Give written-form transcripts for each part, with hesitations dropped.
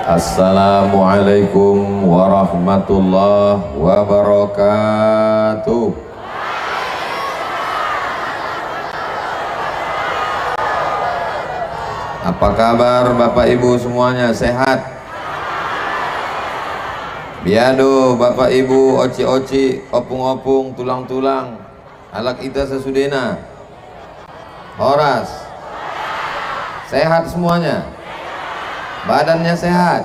Assalamualaikum warahmatullahi wabarakatuh. Apa kabar Bapak Ibu semuanya, sehat? Biado Bapak Ibu, oci-oci, opung-opung, tulang-tulang, alak ita sesudena, horas, sehat semuanya? Badannya sehat,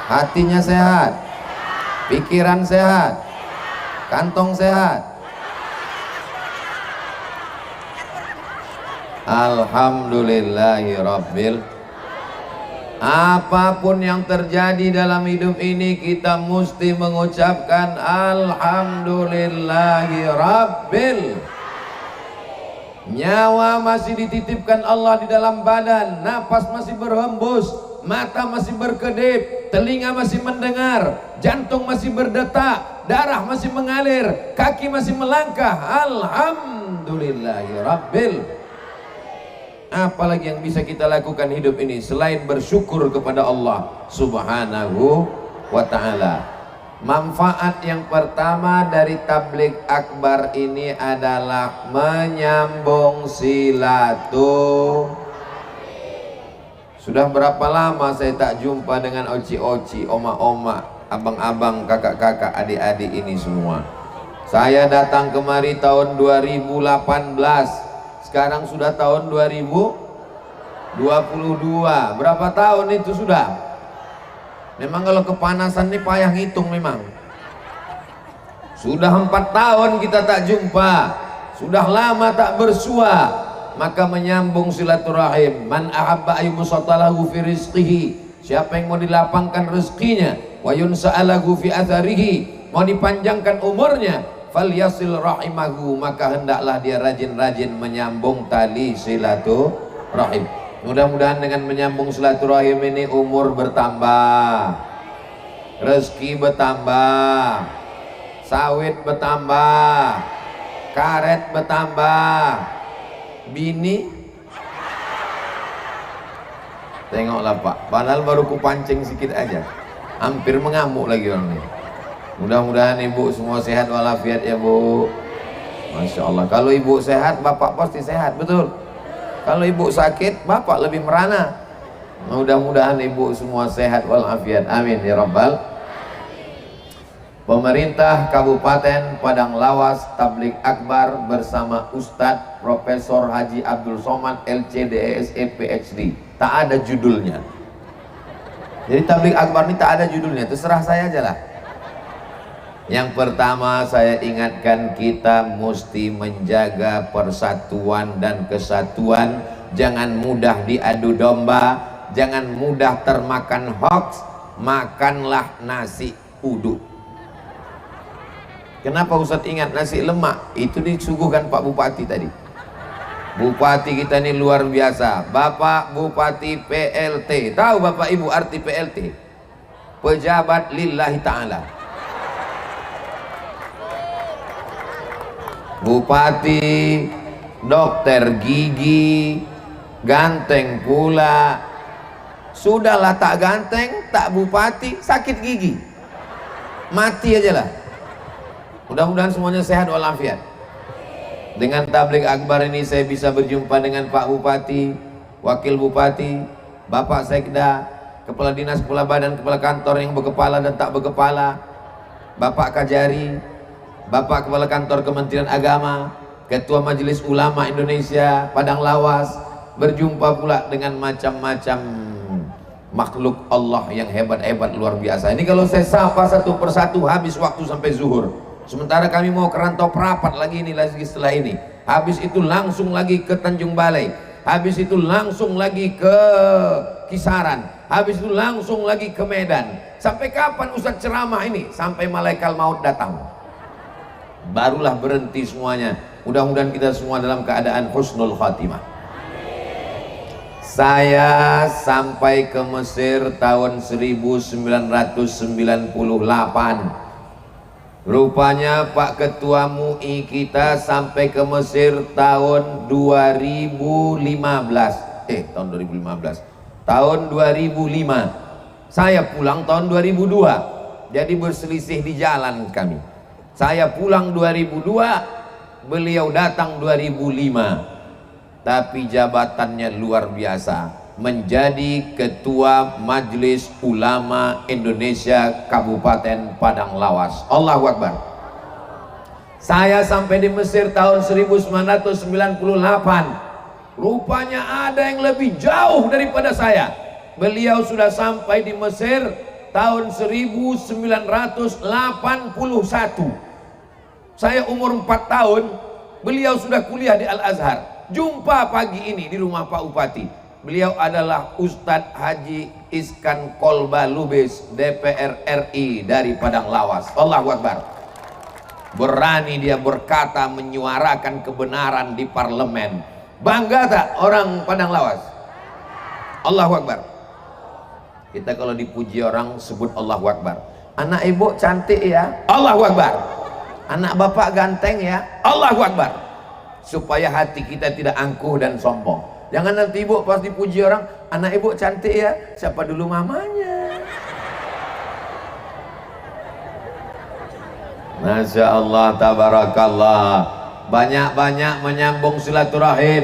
hatinya sehat, pikiran sehat, kantong sehat. Alhamdulillahirabbil. Apapun yang terjadi dalam hidup ini, kita mesti mengucapkan alhamdulillahirabbil. Nyawa masih dititipkan Allah di dalam badan, napas masih berhembus, mata masih berkedip, telinga masih mendengar, jantung masih berdetak, darah masih mengalir, kaki masih melangkah. Alhamdulillahirabbil. Apalagi yang bisa kita lakukan hidup ini selain bersyukur kepada Allah Subhanahu wa ta'ala. Manfaat yang pertama dari tabligh akbar ini adalah menyambung silaturahim. Sudah berapa lama saya tak jumpa dengan oci-oci, oma-oma, abang-abang, kakak-kakak, adik-adik ini semua. Saya datang kemari tahun 2018. Sekarang sudah tahun 2022. Berapa tahun itu sudah? Memang kalau kepanasan ini payah ngitung memang. Sudah 4 tahun kita tak jumpa. Sudah lama tak bersua. Maka menyambung silaturahim. Man ahabba ayyubsatalahu fi rizqihi. Siapa yang mau dilapangkan rezekinya, wa yunsa'alahu fi atharihi, mau dipanjangkan umurnya, falyasil rahimahu, maka hendaklah dia rajin-rajin menyambung tali silaturahim. Mudah-mudahan dengan menyambung silaturahim ini umur bertambah, rezeki bertambah, sawit bertambah, karet bertambah, bini tengoklah Pak, padahal baru kupancing sedikit aja, hampir mengamuk lagi orang ini. Mudah-mudahan ibu semua sehat walafiat ya Bu. Masya Allah. Kalau ibu sehat, bapak pasti sehat, betul. Kalau ibu sakit, bapak lebih merana. Mudah-mudahan ibu semua sehat walafiat. Amin ya Rabbal. Pemerintah Kabupaten Padang Lawas Tabligh Akbar bersama Ustadz Profesor Haji Abdul Somad LCDSE PhD. Tak ada judulnya. Jadi Tabligh Akbar ini tak ada judulnya, terserah saya aja lah. Yang pertama saya ingatkan, kita mesti menjaga persatuan dan kesatuan. Jangan mudah diadu domba, jangan mudah termakan hoax. Makanlah nasi uduk. Kenapa Ustadz ingat nasi lemak? Itu disuguhkan Pak Bupati tadi. Bupati kita ini luar biasa, Bapak Bupati PLT. Tahu Bapak Ibu arti PLT? Pejabat lillahi ta'ala. Bupati, dokter gigi, ganteng pula. Sudahlah tak ganteng, tak bupati, sakit gigi, mati aja lah. Mudah-mudahan semuanya sehat walafiat. Dengan tabligh akbar ini saya bisa berjumpa dengan Pak Bupati, Wakil Bupati, Bapak Sekda, Kepala Dinas, Kepala Badan, Kepala Kantor yang berkepala dan tak berkepala, Bapak Kajari, Bapak Kepala Kantor Kementerian Agama, Ketua Majelis Ulama Indonesia Padang Lawas. Berjumpa pula dengan macam-macam makhluk Allah yang hebat-hebat luar biasa. Ini kalau saya sapa satu persatu habis waktu sampai zuhur. Sementara kami mau ke Rantau Prapat lagi ini, lagi setelah ini. Habis itu langsung lagi ke Tanjung Balai. Habis itu langsung lagi ke Kisaran. Habis itu langsung lagi ke Medan. Sampai kapan Ustadz ceramah ini? Sampai malaikat maut datang. Barulah berhenti semuanya. Mudah-mudahan kita semua dalam keadaan husnul khatimah. Saya sampai ke Mesir tahun 1998. Rupanya Pak Ketua MUI kita sampai ke Mesir tahun 2015. Tahun 2005. Saya pulang tahun 2002, jadi berselisih di jalan kami. Saya pulang 2002, beliau datang 2005, tapi jabatannya luar biasa, menjadi Ketua Majelis Ulama Indonesia Kabupaten Padang Lawas. Allahu Akbar. Saya sampai di Mesir tahun 1998. Rupanya ada yang lebih jauh daripada saya. Beliau sudah sampai di Mesir tahun 1981. Saya umur 4 tahun, beliau sudah kuliah di Al-Azhar. Jumpa pagi ini di rumah Pak Bupati. Beliau adalah Ustadz Haji Iskan Kolba Lubis, DPR RI dari Padang Lawas. Allahu Akbar. Berani dia berkata, menyuarakan kebenaran di parlemen. Bangga tak orang Padang Lawas? Allahu Akbar. Kita kalau dipuji orang sebut Allahu Akbar. Anak ibu cantik ya, Allahu Akbar. Anak bapak ganteng ya, Allahu Akbar. Supaya hati kita tidak angkuh dan sombong. Jangan nanti ibu pas dipuji orang, anak ibu cantik ya, siapa dulu mamanya? Masya Allah, tabarakallah. Banyak-banyak menyambung silaturahim.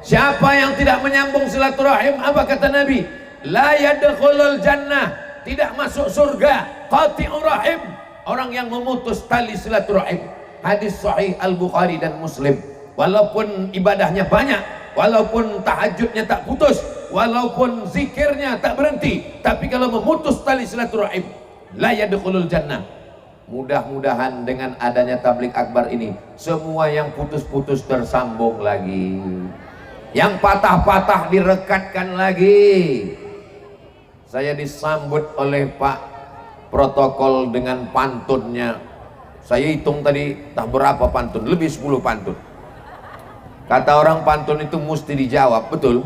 Siapa yang tidak menyambung silaturahim, apa kata Nabi? La yadkhulul jannah, tidak masuk surga. Qati'ur rahim, orang yang memutus tali silaturahim. Hadis sahih Al-Bukhari dan Muslim. Walaupun ibadahnya banyak, walaupun tahajudnya tak putus, walaupun zikirnya tak berhenti, tapi kalau memutus tali silaturahim, la yadkhulul jannah. Mudah-mudahan dengan adanya tablik akbar ini, semua yang putus-putus tersambung lagi, yang patah-patah direkatkan lagi. Saya disambut oleh Pak protokol dengan pantunnya. Saya hitung tadi tak berapa pantun, lebih 10 pantun. Kata orang pantun itu mesti dijawab, betul.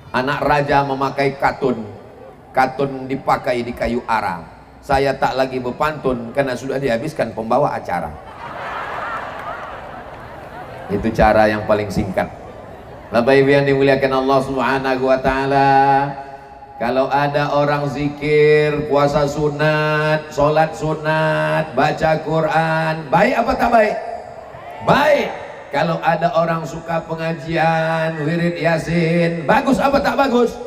Anak raja memakai katun, katun dipakai di kayu arang. Saya tak lagi berpantun karena sudah dihabiskan pembawa acara. Itu cara yang paling singkat. Bapak Ibu yang dimuliakan Allah Subhanahu wa taala, kalau ada orang zikir, puasa sunat, sholat sunat, baca Quran, baik apa tak baik? Baik. Kalau ada orang suka pengajian, wirid yasin, bagus apa tak bagus?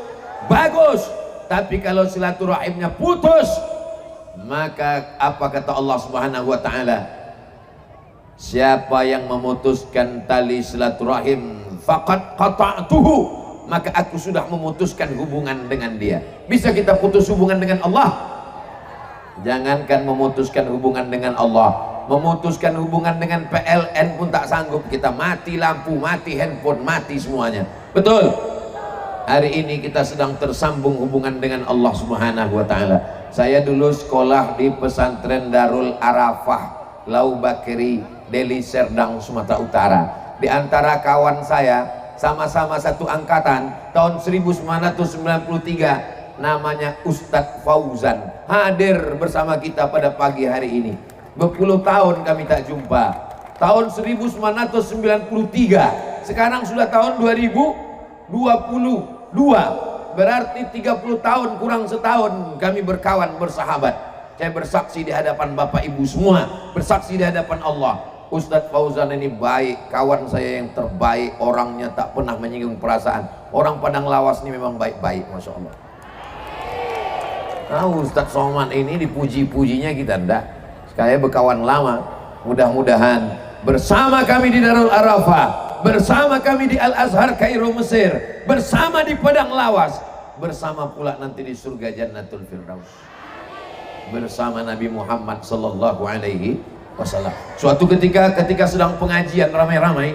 Bagus. Tapi kalau silaturahimnya putus, maka apa kata Allah Subhanahu wa taala? Siapa yang memutuskan tali silaturahim faqad qata'tuhu, maka aku sudah memutuskan hubungan dengan dia. Bisa kita putus hubungan dengan Allah? Jangankan memutuskan hubungan dengan Allah, memutuskan hubungan dengan PLN pun tak sanggup. Kita mati lampu, mati handphone, mati semuanya. Betul? Hari ini kita sedang tersambung hubungan dengan Allah Subhanahu wa taala. Saya dulu sekolah di pesantren Darul Arafah Lau Bakri, Deli Serdang, Sumatera Utara. Di antara kawan saya, sama-sama satu angkatan, tahun 1993, namanya Ustadz Fauzan, hadir bersama kita pada pagi hari ini. Berpuluh tahun kami tak jumpa. Tahun 1993, sekarang sudah tahun 2022. Berarti 30 tahun kurang setahun kami berkawan, bersahabat. Saya bersaksi di hadapan Bapak Ibu semua, bersaksi di hadapan Allah, Ustadz Fauzan ini baik, kawan saya yang terbaik, orangnya tak pernah menyinggung perasaan. Orang Padang Lawas ini memang baik-baik, Masya Allah. Nah, Ustadz Somad ini dipuji-pujinya kita enggak. Saya berkawan lama. Mudah-mudahan bersama kami di Darul Arafah, bersama kami di Al-Azhar Kairo Mesir, bersama di Padang Lawas, bersama pula nanti di surga Jannatul Firdaus, bersama Nabi Muhammad sallallahu alaihi wasallam. Suatu ketika sedang pengajian ramai-ramai,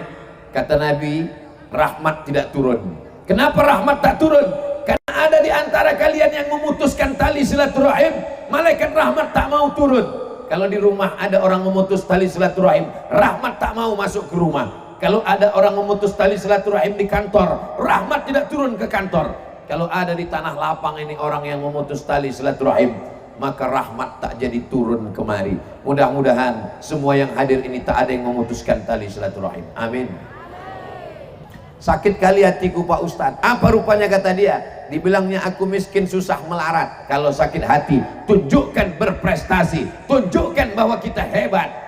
kata Nabi, rahmat tidak turun. Kenapa rahmat tak turun? Karena ada di antara kalian yang memutuskan tali silaturahim, malaikat rahmat tak mau turun. Kalau di rumah ada orang memutus tali silaturahim, rahmat tak mau masuk ke rumah. Kalau ada orang memutus tali silaturahim di kantor, rahmat tidak turun ke kantor. Kalau ada di tanah lapang ini orang yang memutus tali silaturahim, maka rahmat tak jadi turun kemari. Mudah-mudahan semua yang hadir ini tak ada yang memutuskan tali silaturahim. Amin. Sakit kali hatiku Pak Ustadz. Apa rupanya kata dia? dibilangnya aku miskin susah melarat. Kalau sakit hati tunjukkan berprestasi, tunjukkan bahwa kita hebat.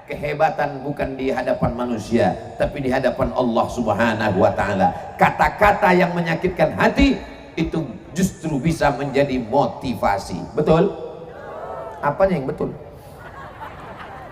Kehebatan bukan di hadapan manusia, tapi di hadapan Allah Subhanahu wa ta'ala. Kata-kata yang menyakitkan hati itu justru bisa menjadi motivasi. Betul? Apanya yang betul?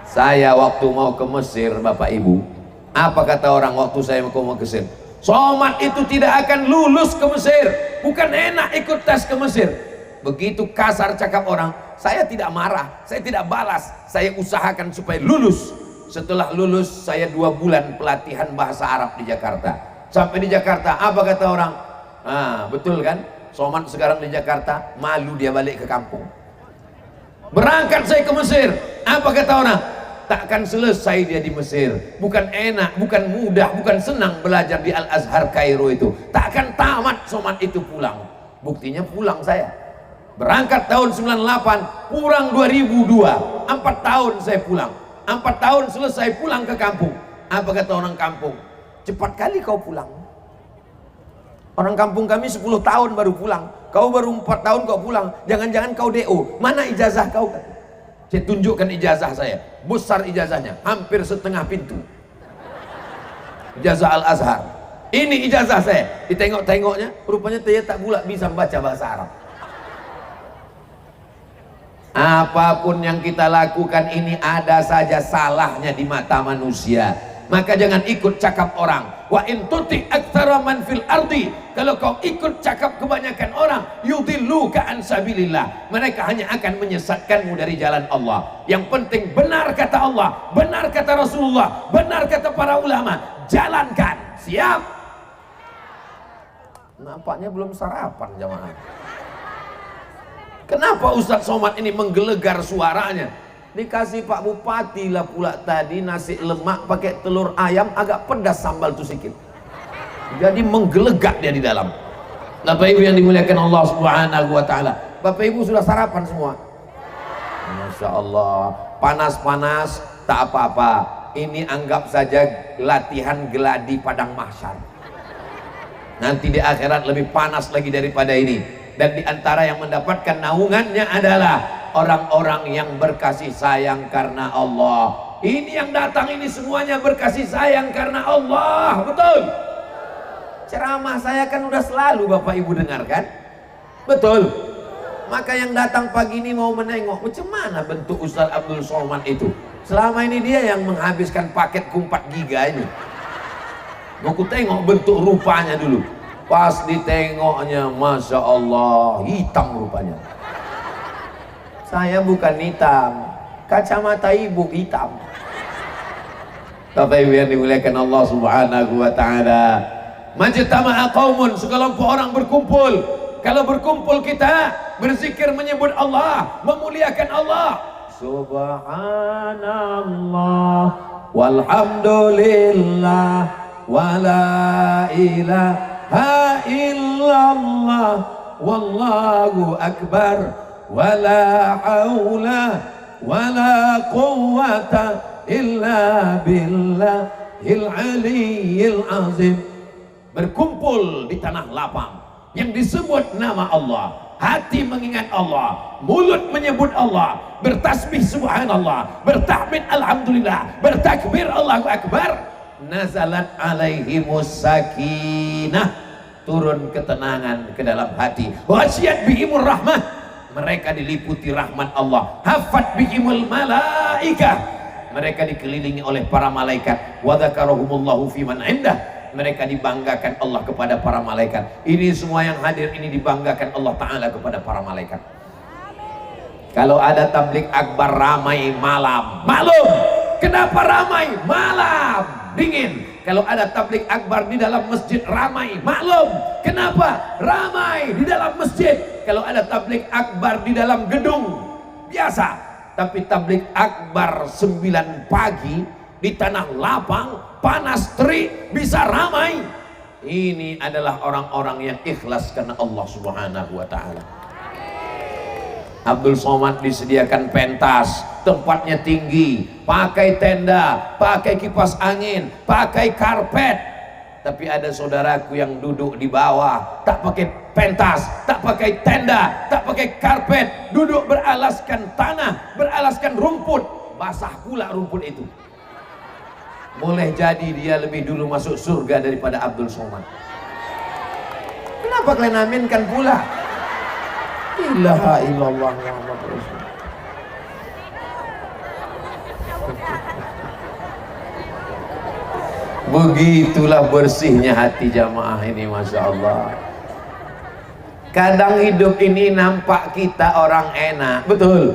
Saya waktu mau ke Mesir, Bapak Ibu, apa kata orang waktu saya mau ke Mesir? Somad itu tidak akan lulus ke Mesir, bukan enak ikut tes ke Mesir. Begitu kasar cakap orang, saya tidak marah, saya tidak balas, saya usahakan supaya lulus. Setelah lulus saya 2 bulan pelatihan bahasa Arab di Jakarta. Sampai di Jakarta, apa kata orang? Ah, betul kan? Somad sekarang di Jakarta, malu dia balik ke kampung. Berangkat saya ke Mesir, apa kata orang? Takkan selesai dia di Mesir, bukan enak, bukan mudah, bukan senang belajar di Al-Azhar Kairo itu. Takkan tamat Somad itu pulang. Buktinya pulang saya. Berangkat tahun 98, pulang 2002, 4 tahun saya pulang. 4 tahun selesai pulang ke kampung. Apa kata orang kampung? Cepat kali kau pulang. Orang kampung kami 10 tahun baru pulang. Kau baru 4 tahun kau pulang. Jangan-jangan kau DO. Mana ijazah kau? Saya tunjukkan ijazah saya. Besar ijazahnya, hampir setengah pintu. Ijazah Al-Azhar. Ini ijazah saya. Ditengok-tengoknya, rupanya saya tak pula bisa membaca bahasa Arab. Apapun yang kita lakukan ini ada saja salahnya di mata manusia. Maka jangan ikut cakap orang. Wa in tuti aktsara man fil ardi, kalau kau ikut cakap kebanyakan orang, yudilluka an sabilillah, mereka hanya akan menyesatkanmu dari jalan Allah. Yang penting benar kata Allah, benar kata Rasulullah, benar kata para ulama, jalankan. Siap? Nampaknya belum sarapan jamaah. Kenapa Ustadz Somad ini menggelegar suaranya? Dikasih Pak Bupati lah pula tadi nasi lemak pakai telur ayam, agak pedas sambal tuh sedikit. Jadi menggelegak dia di dalam. Bapak Ibu yang dimuliakan Allah Subhanahu wa ta'ala, Bapak Ibu sudah sarapan semua? Masya Allah. Panas-panas tak apa-apa. Ini anggap saja latihan geladi padang mahsyar. Nanti di akhirat lebih panas lagi daripada ini. Dan di antara yang mendapatkan naungannya adalah orang-orang yang berkasih sayang karena Allah. Ini yang datang ini semuanya berkasih sayang karena Allah. Betul? Ceramah saya kan udah selalu Bapak Ibu dengarkan. Betul? Maka yang datang pagi ini mau menengok macam mana bentuk Ustaz Abdul Somad itu. Selama ini dia yang menghabiskan paket 4 giga ini. Mau ku tengok bentuk rupanya dulu. Pas ditengoknya, Masya Allah, hitam rupanya. Saya bukan hitam, kacamata ibu hitam. Bapak Ibu yang dimuliakan Allah Subhanahu wa ta'ala, majtama'a qaumun, sekelompok orang berkumpul. Kalau berkumpul kita berzikir menyebut Allah, memuliakan Allah. Subhanallah walhamdulillah wala ilaha illallah wallahu akbar wala haula wala quwwata illa billahil aliyyil azim. Berkumpul di tanah lapang yang disebut nama Allah, hati mengingat Allah, mulut menyebut Allah, bertasbih subhanallah, bertahmid alhamdulillah, bertakbir Allahu akbar. Nazalat alaihimus sakinah, turun ketenangan ke dalam hati. Wasyat bihimur rahmah, mereka diliputi rahmat Allah. Hafat bihimul malaikah, mereka dikelilingi oleh para malaikat. Wa dzakarahumullahu fiman indah, mereka dibanggakan Allah kepada para malaikat. Ini semua yang hadir ini dibanggakan Allah Ta'ala kepada para malaikat. Kalau ada tablik akbar ramai malam, maklum. Kenapa ramai? Malam dingin. Kalau ada tablik akbar di dalam masjid ramai, maklum. Kenapa? Ramai di dalam masjid. Kalau ada tablik akbar di dalam gedung, biasa. Tapi tablik akbar 9 pagi di tanah lapang, panas terik, bisa ramai. Ini adalah orang-orang yang ikhlas karena Allah Subhanahu wa ta'ala. Abdul Somad disediakan pentas, tempatnya tinggi, pakai tenda, pakai kipas angin, pakai karpet. Tapi ada saudaraku yang duduk di bawah, tak pakai pentas, tak pakai tenda, tak pakai karpet, duduk beralaskan tanah, beralaskan rumput, basah pula rumput itu. Boleh jadi dia lebih dulu masuk surga daripada Abdul Somad. Kenapa kalian aminkan pula? Ilaha illallah Muhammad Rasul. Begitulah bersihnya hati jamaah ini, Masya Allah. Kadang hidup ini nampak kita orang enak, betul?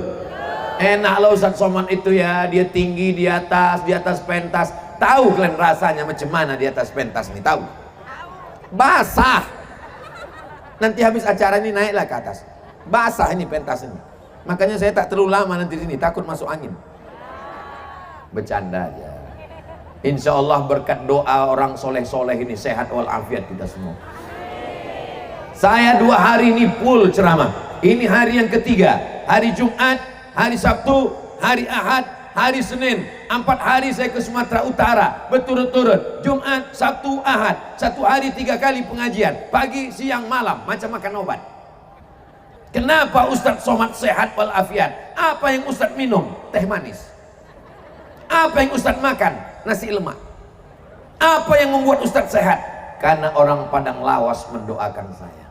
Enak loh Ustaz Somad itu ya, dia tinggi di atas pentas. Tahu kalian rasanya macam mana di atas pentas ini? Tahu? Basah. Nanti habis acara ini naiklah ke atas. Basah ini pentas ini. Makanya saya tak terlalu lama nanti di sini, takut masuk angin. Bercanda aja. Insya Allah berkat doa orang soleh-soleh ini sehat walafiat kita semua. Saya 2 hari ini full ceramah. Ini hari yang ketiga. Hari Jumat, hari Sabtu, hari Ahad, hari Senin. 4 hari saya ke Sumatera Utara berturut-turut. Jumat, Sabtu, Ahad. 1 hari 3 kali pengajian. Pagi, siang, malam. Macam makan obat. Kenapa Ustadz Somad sehat walafiat? Apa yang Ustadz minum? Teh manis. Apa yang Ustadz makan? Nasi lemak. Apa yang membuat Ustadz sehat? Karena orang Padang Lawas mendoakan saya.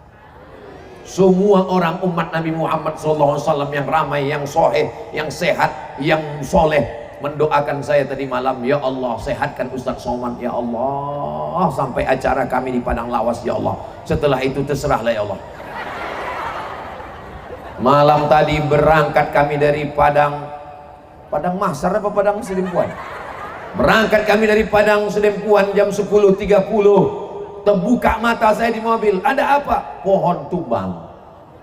Semua orang umat Nabi Muhammad SAW yang ramai, yang soheh, yang sehat, yang soleh mendoakan saya tadi malam. Ya Allah, sehatkan Ustadz Somad ya Allah, sampai acara kami di Padang Lawas ya Allah. Setelah itu terserahlah ya Allah. Malam tadi berangkat kami dari Padang Mahsar apa Padang Sedempuan? Berangkat kami dari Padang Sedempuan jam 10.30. Terbuka mata saya di mobil. Ada apa? Pohon tumbang.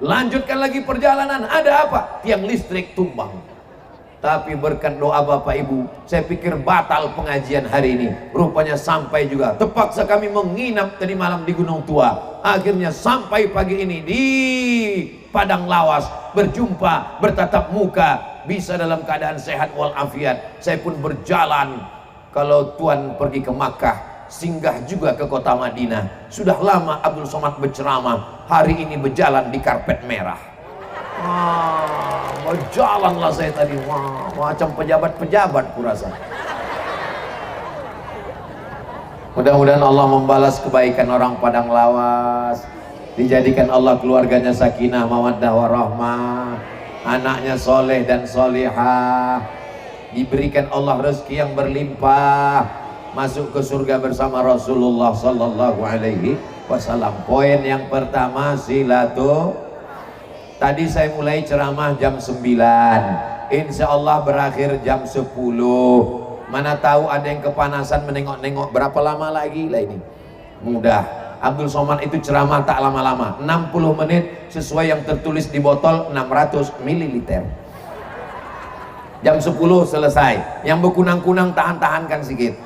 Lanjutkan lagi perjalanan. Ada apa? Tiang listrik tumbang. Tapi berkat doa Bapak Ibu, saya pikir batal pengajian hari ini. Rupanya sampai juga. Terpaksa kami menginap tadi malam di Gunung Tua. Akhirnya sampai pagi ini di Padang Lawas. Berjumpa, bertatap muka. Bisa dalam keadaan sehat walafiat. Saya pun berjalan. Kalau Tuhan pergi ke Makkah, singgah juga ke kota Madinah. Sudah lama Abdul Somad berceramah, hari ini berjalan di karpet merah. Berjalanlah saya tadi, macam pejabat-pejabat kurasa. Mudah-mudahan Allah membalas kebaikan orang Padang Lawas. Dijadikan Allah keluarganya sakinah, mawaddah, warahmah. Anaknya soleh dan solihah. Diberikan Allah rezeki yang berlimpah, masuk ke surga bersama Rasulullah sallallahu alaihi wasallam. Poin yang pertama, tadi saya mulai ceramah jam 9, insya Allah berakhir jam 10. Mana tahu ada yang kepanasan menengok-nengok berapa lama lagi lah ini. Mudah. Abdul Somad itu ceramah tak lama-lama, 60 menit sesuai yang tertulis di botol, 600 ml. Jam 10 selesai. Yang berkunang-kunang tahan-tahankan sedikit.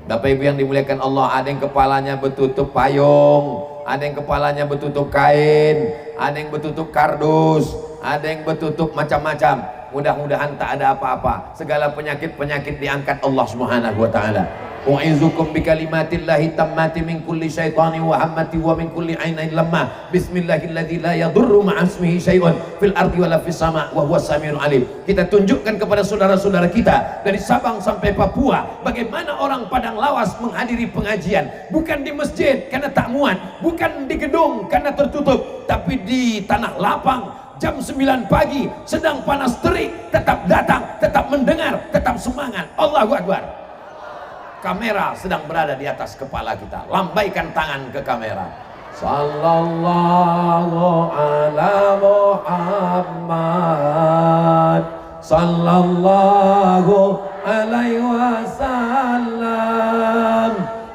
Bapak Ibu yang dimuliakan Allah, ada yang kepalanya bertutup payung, ada yang kepalanya bertutup kain, ada yang bertutup kardus, ada yang bertutup macam-macam. Mudah-mudahan tak ada apa-apa. Segala penyakit-penyakit diangkat Allah Subhanahu wa taala. U'izukum bikalimatillahi tammati min kulli syaitani wa hammati wa min kulli ainin lamma. Bismillahilladzi la yadurru ma'asmihi syai'un fil ardi wala fis sama' wa huwas samiul alim. Kita tunjukkan kepada saudara-saudara kita dari Sabang sampai Papua bagaimana orang Padang Lawas menghadiri pengajian, bukan di masjid karena tak muat, bukan di gedung karena tertutup, tapi di tanah lapang. Jam 9 pagi sedang panas terik, tetap datang, tetap mendengar, tetap semangat. Allahu Akbar. Kamera sedang berada di atas kepala kita. Lambaikan tangan ke kamera. Sallallahu ala Muhammad, sallallahu alaihi wasallam,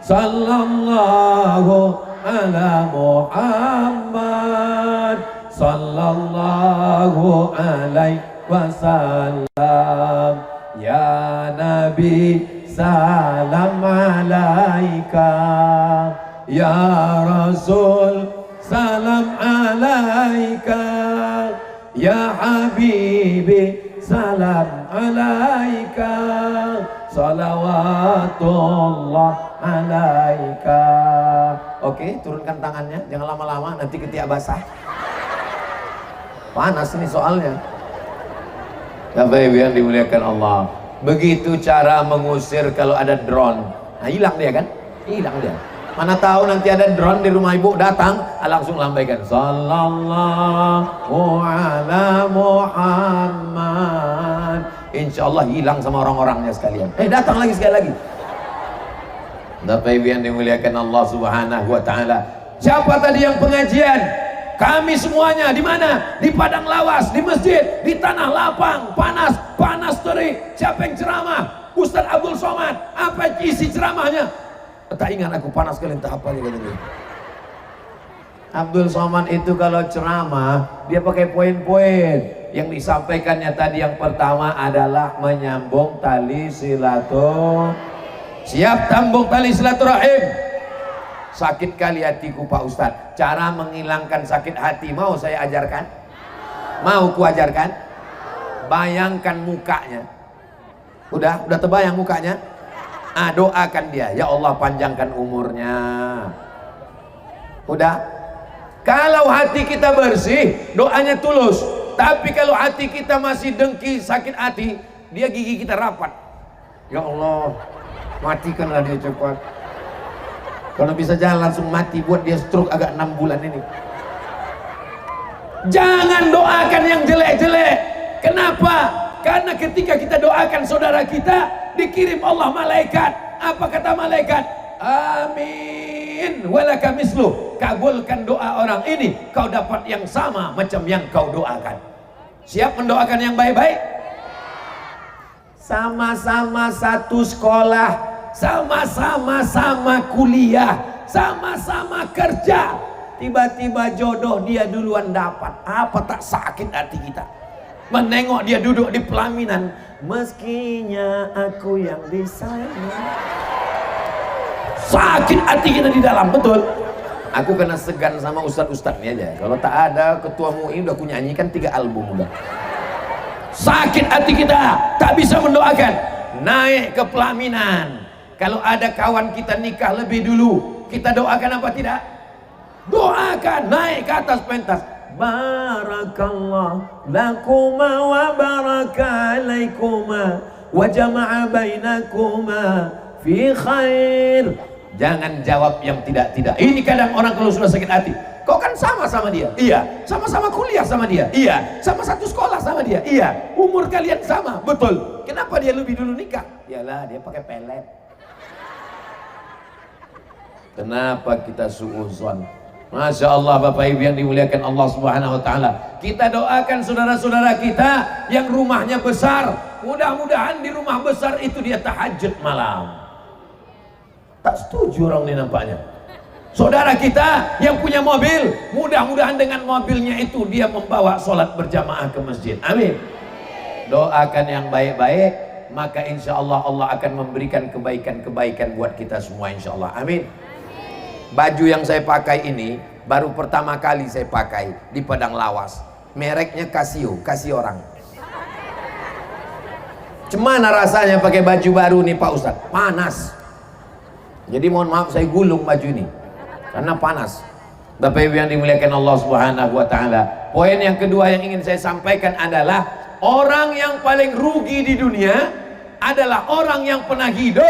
sallallahu ala Muhammad, sallallahu alaihi wasallam. Ya Nabi, salam alaika. Ya Rasul, salam alaika. Ya Habibi, salam alaika. salawatullah alaika. Oke, turunkan tangannya, jangan lama-lama nanti ketiak basah. Panas ini soalnya. Bapak Ibu yang dimuliakan Allah, begitu cara mengusir kalau ada drone. Nah, hilang dia kan? Hilang dia. Mana tahu nanti ada drone di rumah ibu datang, langsung lambaikan sallallahu ala Muhammad. Insya Allah hilang sama orang-orangnya sekalian. Datang lagi sekali lagi. Bapak Ibu yang dimuliakan Allah Subhanahu wa taala. Siapa tadi yang pengajian? Kami semuanya di mana? Di padang lawas, di masjid, di tanah lapang, panas terik. Siapa yang ceramah? Ustaz Abdul Somad. Apa isi ceramahnya? Tak ingat aku, panas sekali, entah apa dia katanya. Abdul Somad itu kalau ceramah dia pakai poin-poin. Yang disampaikannya tadi yang pertama adalah menyambung tali silaturahim. Siap tambung tali silaturahim. Sakit kali hatiku Pak Ustadz, cara menghilangkan sakit hati mau saya ajarkan? Mau ku ajarkan? Bayangkan mukanya. Udah terbayang mukanya? Doakan dia, ya Allah panjangkan umurnya. Udah? Kalau hati kita bersih, doanya tulus. Tapi kalau hati kita masih dengki, sakit hati, dia gigi kita rapat. Ya Allah, matikanlah dia cepat. Kalau bisa jalan langsung mati, buat dia stroke agak 6 bulan ini. Jangan doakan yang jelek-jelek. Kenapa? Karena ketika kita doakan saudara kita, dikirim Allah malaikat. Apa kata malaikat? Amin walaka misluh. Kabulkan doa orang ini, kau dapat yang sama macam yang kau doakan. Siap mendoakan yang baik-baik? Sama-sama satu sekolah, sama-sama kuliah, sama-sama kerja, tiba-tiba jodoh dia duluan dapat. Apa tak sakit hati kita menengok dia duduk di pelaminan, meskinya aku yang disayang. Sakit hati kita di dalam, betul. Aku kena segan sama ustadz-ustadz ini aja. Kalau tak ada ketua MUI udah aku nyanyikan 3 album udah. Sakit hati kita, tak bisa mendoakan. Naik ke pelaminan, kalau ada kawan kita nikah lebih dulu, kita doakan apa tidak? Doakan, naik ke atas pentas. Barakallah lakuma wa baraka alaikuma wa jama'a bainakuma fi khair. Jangan jawab yang tidak-tidak. Ini kadang orang kalau sudah sakit hati, kau kan sama-sama dia. Iya. Sama-sama kuliah sama dia. Iya. Sama satu sekolah sama dia. Iya. Umur kalian sama. Betul. Kenapa dia lebih dulu nikah? Yalah, dia pakai pelet. Kenapa kita suudzon? Masya Allah Bapak Ibu yang dimuliakan Allah Subhanahu wa taala. Kita doakan saudara-saudara kita yang rumahnya besar. Mudah-mudahan di rumah besar itu dia tahajud malam. Tak setuju orang ini nampaknya. Saudara kita yang punya mobil, mudah-mudahan dengan mobilnya itu dia membawa sholat berjamaah ke masjid. Amin. Doakan yang baik-baik, maka insya Allah Allah akan memberikan kebaikan-kebaikan buat kita semua insya Allah. Amin. Baju yang saya pakai ini baru pertama kali saya pakai di padang lawas. Mereknya Casio, kasih orang. Cemana rasanya pakai baju baru nih Pak Ustadz? Panas. Jadi mohon maaf saya gulung baju ini karena panas. Bapak Ibu yang dimuliakan Allah Subhanahu wa taala. Poin yang kedua yang ingin saya sampaikan adalah orang yang paling rugi di dunia adalah orang yang pernah hidup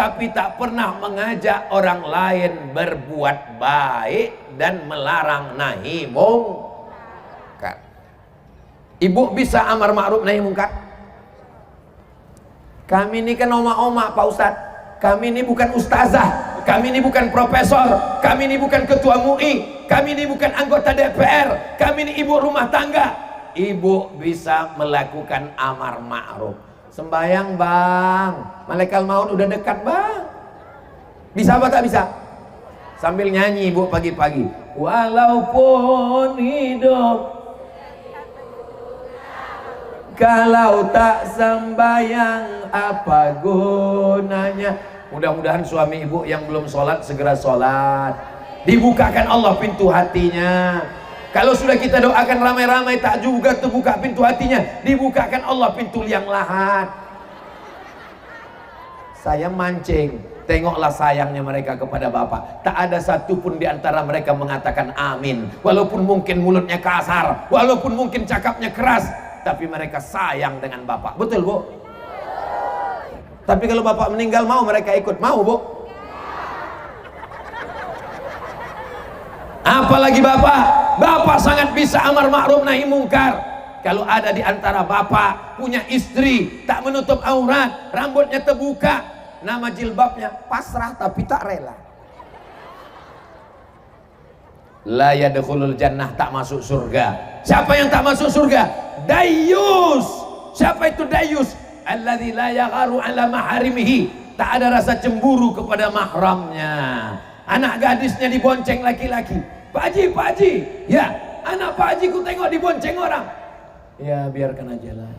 tapi tak pernah mengajak orang lain berbuat baik dan melarang nahi mungkar. Ibu bisa amar ma'ruf nahi mungkar? Kami ini kan oma-oma Pak Ustadz. Kami ini bukan ustazah, kami ini bukan profesor, kami ini bukan ketua MUI, kami ini bukan anggota DPR, kami ini ibu rumah tangga. Ibu bisa melakukan amar ma'ruf. Sembayang bang, malaikat maut udah dekat bang. Bisa apa tak bisa? Sambil nyanyi ibu pagi-pagi. Walaupun hidup, kalau tak sembayang apa gunanya? Mudah-mudahan suami ibu yang belum sholat segera sholat. Dibukakan Allah pintu hatinya. Kalau sudah kita doakan ramai-ramai tak juga terbuka pintu hatinya, dibukakan Allah pintu liang lahat. Saya mancing. Tengoklah sayangnya mereka kepada Bapak. Tak ada satupun di antara mereka mengatakan amin. Walaupun mungkin mulutnya kasar, walaupun mungkin cakapnya keras, tapi mereka sayang dengan Bapak. Betul, Bu? Tapi kalau Bapak meninggal, mau mereka ikut? Mau, Bu? Apalagi Bapak. Bapak sangat bisa amar ma'ruf nahi mungkar. Kalau ada di antara Bapak punya istri tak menutup aurat, rambutnya terbuka, nama jilbabnya pasrah tapi tak rela, la yadkhulul jannah, tak masuk surga. Siapa yang tak masuk surga? Dayus. Siapa itu dayus? Alladzi la yagharu ala maharimihi, tak ada rasa cemburu kepada mahramnya. Anak gadisnya dibonceng laki-laki. Pak Haji, Pak Haji, ya anak Pak Haji ku tengok dibonceng orang. Ya biarkan aja lah.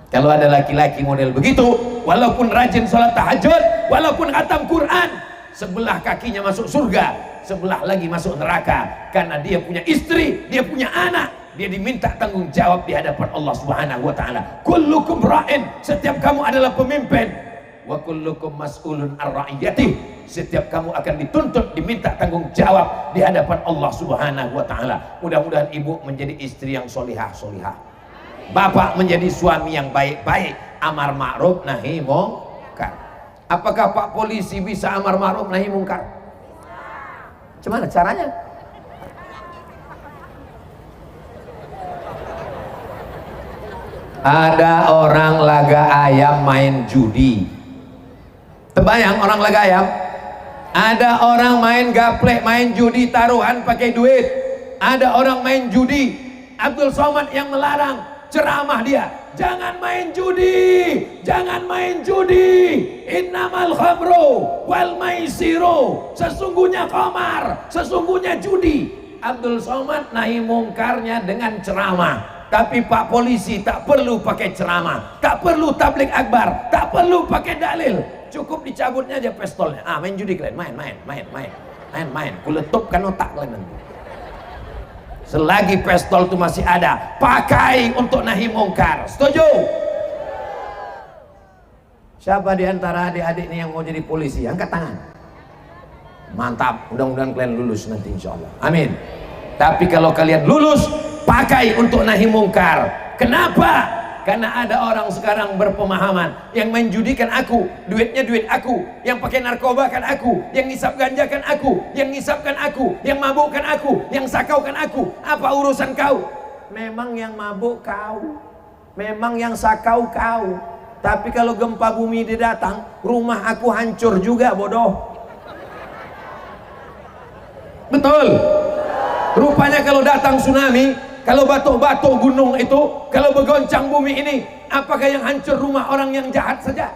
Kalau ada laki-laki model begitu, walaupun rajin sholat tahajud, walaupun khatam Quran, sebelah kakinya masuk surga, sebelah lagi masuk neraka. Karena dia punya istri, dia punya anak, dia diminta tanggung jawab di hadapan Allah Subhanahu wa ta'ala. Kullukum ra'in, setiap kamu adalah pemimpin. Wa kullukum mas'ulun ar-ra'iyatih, setiap kamu akan dituntut, diminta tanggung jawab di hadapan Allah Subhanahu wa ta'ala. Mudah-mudahan ibu menjadi istri yang solihah-solihah, bapak menjadi suami yang baik-baik, amar ma'ruf nahi mungkar. Apakah Pak polisi bisa amar ma'ruf nahi mungkar? Gimana caranya? Ada orang laga ayam main judi. Terbayang orang laga ayam? Ada orang main gaplek, main judi taruhan pakai duit. Ada orang main judi. Abdul Somad yang melarang, ceramah dia, jangan main judi, jangan main judi. Innamal khamru wal maisiru, sesungguhnya khamar, sesungguhnya judi. Abdul Somad nahi mungkarnya dengan ceramah. Tapi Pak polisi tak perlu pakai ceramah, tak perlu tablik akbar, tak perlu pakai dalil. Cukup dicabutnya aja pistolnya. Ah, main judi kalian, main. Kuletupkan otak kalian nanti. Selagi pistol itu masih ada, pakai untuk nahi mungkar. Setuju? Siapa di antara adik-adik ini yang mau jadi polisi? Angkat tangan. Mantap, mudah-mudahan kalian lulus nanti insya Allah. Amin. Tapi kalau kalian lulus, pakai untuk nahi mungkar. Kenapa? Karena ada orang sekarang berpemahaman, yang menjudikan aku, duitnya duit aku, yang pakai narkoba kan aku, yang ngisap ganja kan aku, yang ngisapkan aku, yang mabukkan aku, yang sakaukan aku. Apa urusan kau? Memang yang mabuk kau, memang yang sakau kau. Tapi kalau gempa bumi dia datang, rumah aku hancur juga, bodoh. Betul. Rupanya kalau datang tsunami, kalau batuk-batuk gunung itu, kalau bergoncang bumi ini, apakah yang hancur rumah orang yang jahat saja?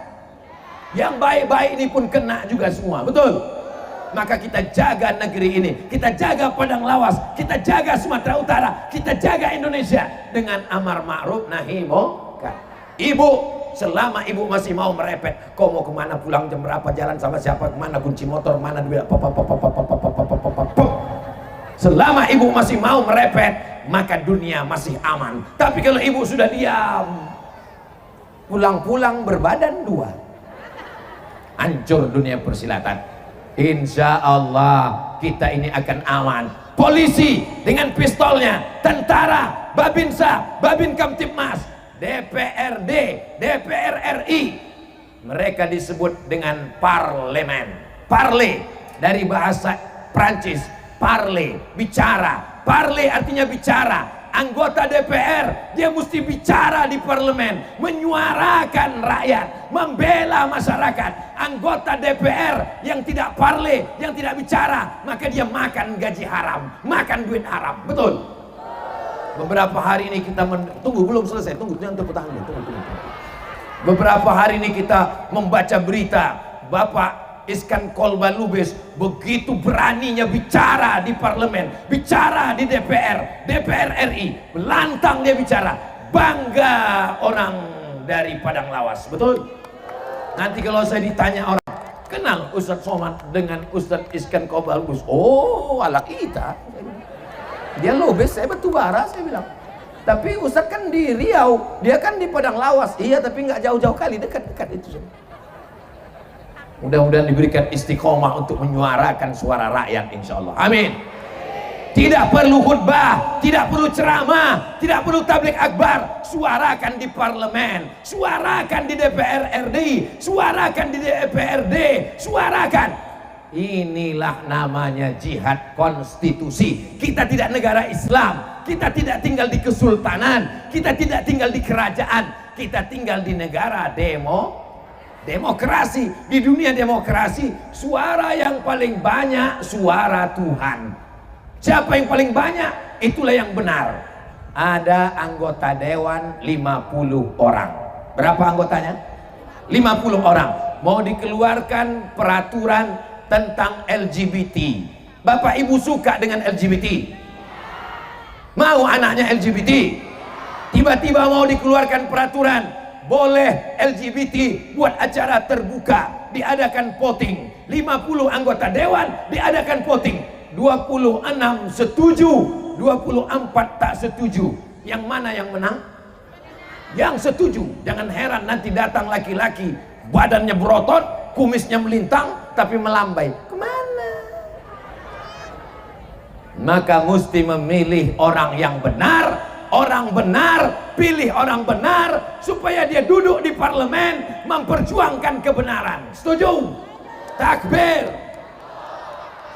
Yang baik-baik ini pun kena juga semua, betul? Maka kita jaga negeri ini, kita jaga Padang Lawas, kita jaga Sumatera Utara, kita jaga Indonesia dengan amar ma'ruf nahi mungkar. Ibu, selama ibu masih mau merepet, kau mau kemana, pulang jam berapa, jalan sama siapa, kemana, kunci motor, mana duit, selama ibu masih mau merepet, maka dunia masih aman. Tapi kalau ibu sudah diam, pulang-pulang berbadan dua, hancur dunia persilatan. Insya Allah kita ini akan aman. Polisi dengan pistolnya, tentara, Babinsa, Babin Kamtipmas, DPRD, DPR RI, mereka disebut dengan parlemen. Parle dari bahasa Prancis, parle, bicara. Parle artinya bicara. Anggota DPR, dia mesti bicara di parlemen, menyuarakan rakyat, membela masyarakat. Anggota DPR yang tidak parle, yang tidak bicara, maka dia makan gaji haram, makan duit haram. Betul? Beberapa hari ini kita tunggu, belum selesai, tunggu, jangan tepuk tangan, tunggu. Beberapa hari ini kita membaca berita Bapak Iskan Kolbalubes begitu beraninya bicara di parlemen, bicara di DPR, DPR RI, lantang dia bicara, bangga orang dari Padang Lawas, betul? Nanti kalau saya ditanya orang, kenal Ustadz Somad dengan Ustadz Iskan Kolbalubes? Oh, ala kita. Dia Lubes, saya batu bara, saya bilang. Tapi Ustadz kan di Riau, dia kan di Padang Lawas. Iya, tapi nggak jauh-jauh kali, dekat-dekat itu. Mudah-mudahan diberikan istiqomah untuk menyuarakan suara rakyat, insya Allah. Amin. Tidak perlu khutbah, tidak perlu ceramah, tidak perlu tablik akbar. Suarakan di parlemen, suarakan di DPR RI, suarakan di DPRD, suarakan. Inilah namanya jihad konstitusi. Kita tidak negara Islam, kita tidak tinggal di kesultanan, kita tidak tinggal di kerajaan, kita tinggal di negara demokrasi. Di dunia demokrasi, suara yang paling banyak suara Tuhan. Siapa yang paling banyak, itulah yang benar. Ada anggota dewan 50 orang. Berapa anggotanya? 50 orang. Mau dikeluarkan peraturan tentang LGBT. Bapak ibu suka dengan LGBT? Mau anaknya LGBT? Tiba-tiba mau dikeluarkan peraturan boleh LGBT buat acara terbuka, diadakan voting. 50 anggota dewan diadakan voting. 26 setuju, 24 tak setuju. Yang mana yang menang? Yang setuju. Jangan heran nanti datang laki-laki, badannya berotot, kumisnya melintang, tapi melambai. Kemana? Maka mesti memilih orang yang benar. Orang benar, pilih orang benar, supaya dia duduk di parlemen memperjuangkan kebenaran. Setuju? Takbir.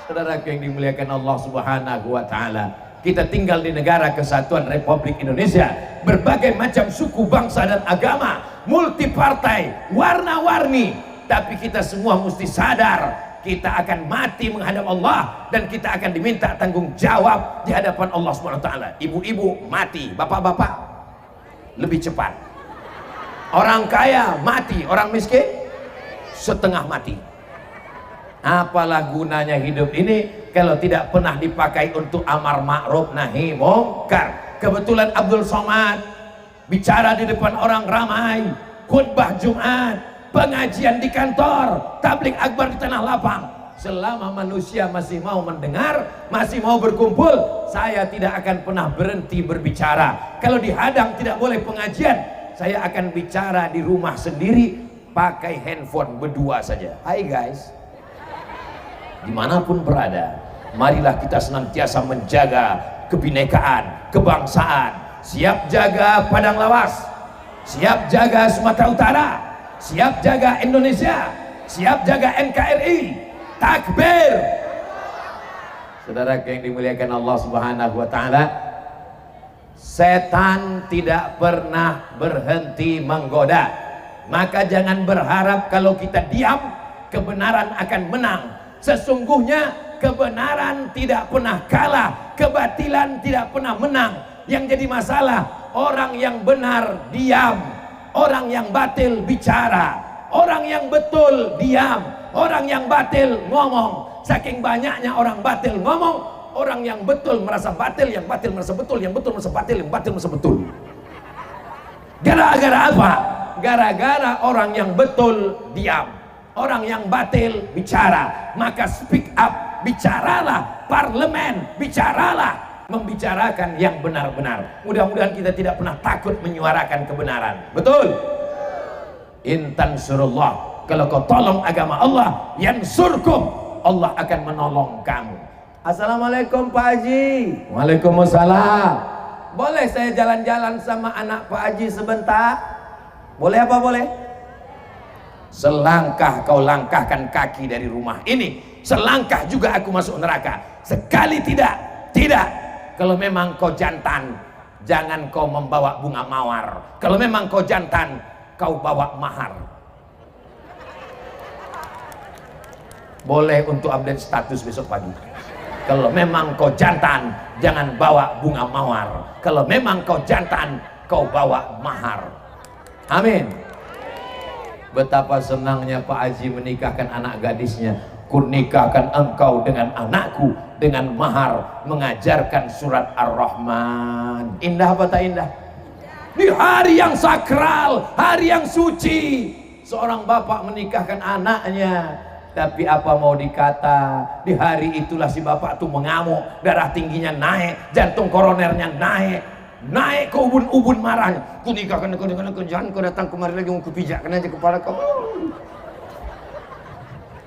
Saudara yang dimuliakan Allah Subhanahu wa Ta'ala, kita tinggal di negara kesatuan Republik Indonesia, berbagai macam suku, bangsa dan agama, multipartai, warna-warni, tapi kita semua mesti sadar kita akan mati menghadap Allah dan kita akan diminta tanggung jawab di hadapan Allah Subhanahu wa Ta'ala. Ibu-ibu mati, bapak-bapak lebih cepat. Orang kaya mati, orang miskin setengah mati. Apalah gunanya hidup ini kalau tidak pernah dipakai untuk amar ma'ruf nahi mungkar. Kebetulan Abdul Somad bicara di depan orang ramai, khutbah Jumat, pengajian di kantor, tablik akbar di tanah lapang. Selama manusia masih mau mendengar, masih mau berkumpul, saya tidak akan pernah berhenti berbicara. Kalau dihadang tidak boleh pengajian, saya akan bicara di rumah sendiri pakai handphone berdua saja. Hai guys, dimanapun berada, marilah kita senantiasa menjaga kebinekaan, kebangsaan. Siap jaga Padang Lawas, siap jaga Sumatera Utara, siap jaga Indonesia, siap jaga NKRI. Takbir. Saudara yang dimuliakan Allah Subhanahu wa Ta'ala, setan tidak pernah berhenti menggoda. Maka jangan berharap kalau kita diam kebenaran akan menang. Sesungguhnya kebenaran tidak pernah kalah, kebatilan tidak pernah menang. Yang jadi masalah, orang yang benar diam, orang yang batil bicara, orang yang betul diam, orang yang batil ngomong. Saking banyaknya orang batil ngomong, orang yang betul merasa batil, yang batil merasa betul, yang betul merasa batil, yang batil merasa betul. Gara-gara apa? Gara-gara orang yang betul diam, orang yang batil bicara. Maka speak up, bicaralah. Parlemen, bicaralah, membicarakan yang benar-benar. Mudah-mudahan kita tidak pernah takut menyuarakan kebenaran. Betul? Intan surullah, kalau kau tolong agama Allah, yansurkum, Allah akan menolong kamu. Assalamualaikum Pak Haji. Waalaikumsalam. Boleh saya jalan-jalan sama anak Pak Haji sebentar? Boleh apa boleh? Selangkah kau langkahkan kaki dari rumah ini, selangkah juga aku masuk neraka. Sekali tidak, tidak. Kalau memang kau jantan, jangan kau membawa bunga mawar. Kalau memang kau jantan, kau bawa mahar. Boleh untuk update status besok pagi. Kalau memang kau jantan, jangan bawa bunga mawar. Kalau memang kau jantan, kau bawa mahar. Amin. Betapa senangnya Pak Haji menikahkan anak gadisnya. Kunikahkan engkau dengan anakku dengan mahar, mengajarkan surat Ar-Rahman. Indah apa tak indah? Di hari yang sakral, hari yang suci, seorang bapak menikahkan anaknya. Tapi apa mau dikata, di hari itulah si bapak tuh mengamuk, darah tingginya naik, jantung koronernya naik. naik ke ubun-ubun marahnya. Ku nikahkan kau dengan kau, jangan kau datang kemari lagi, mau kupijakkan aja kepala kau.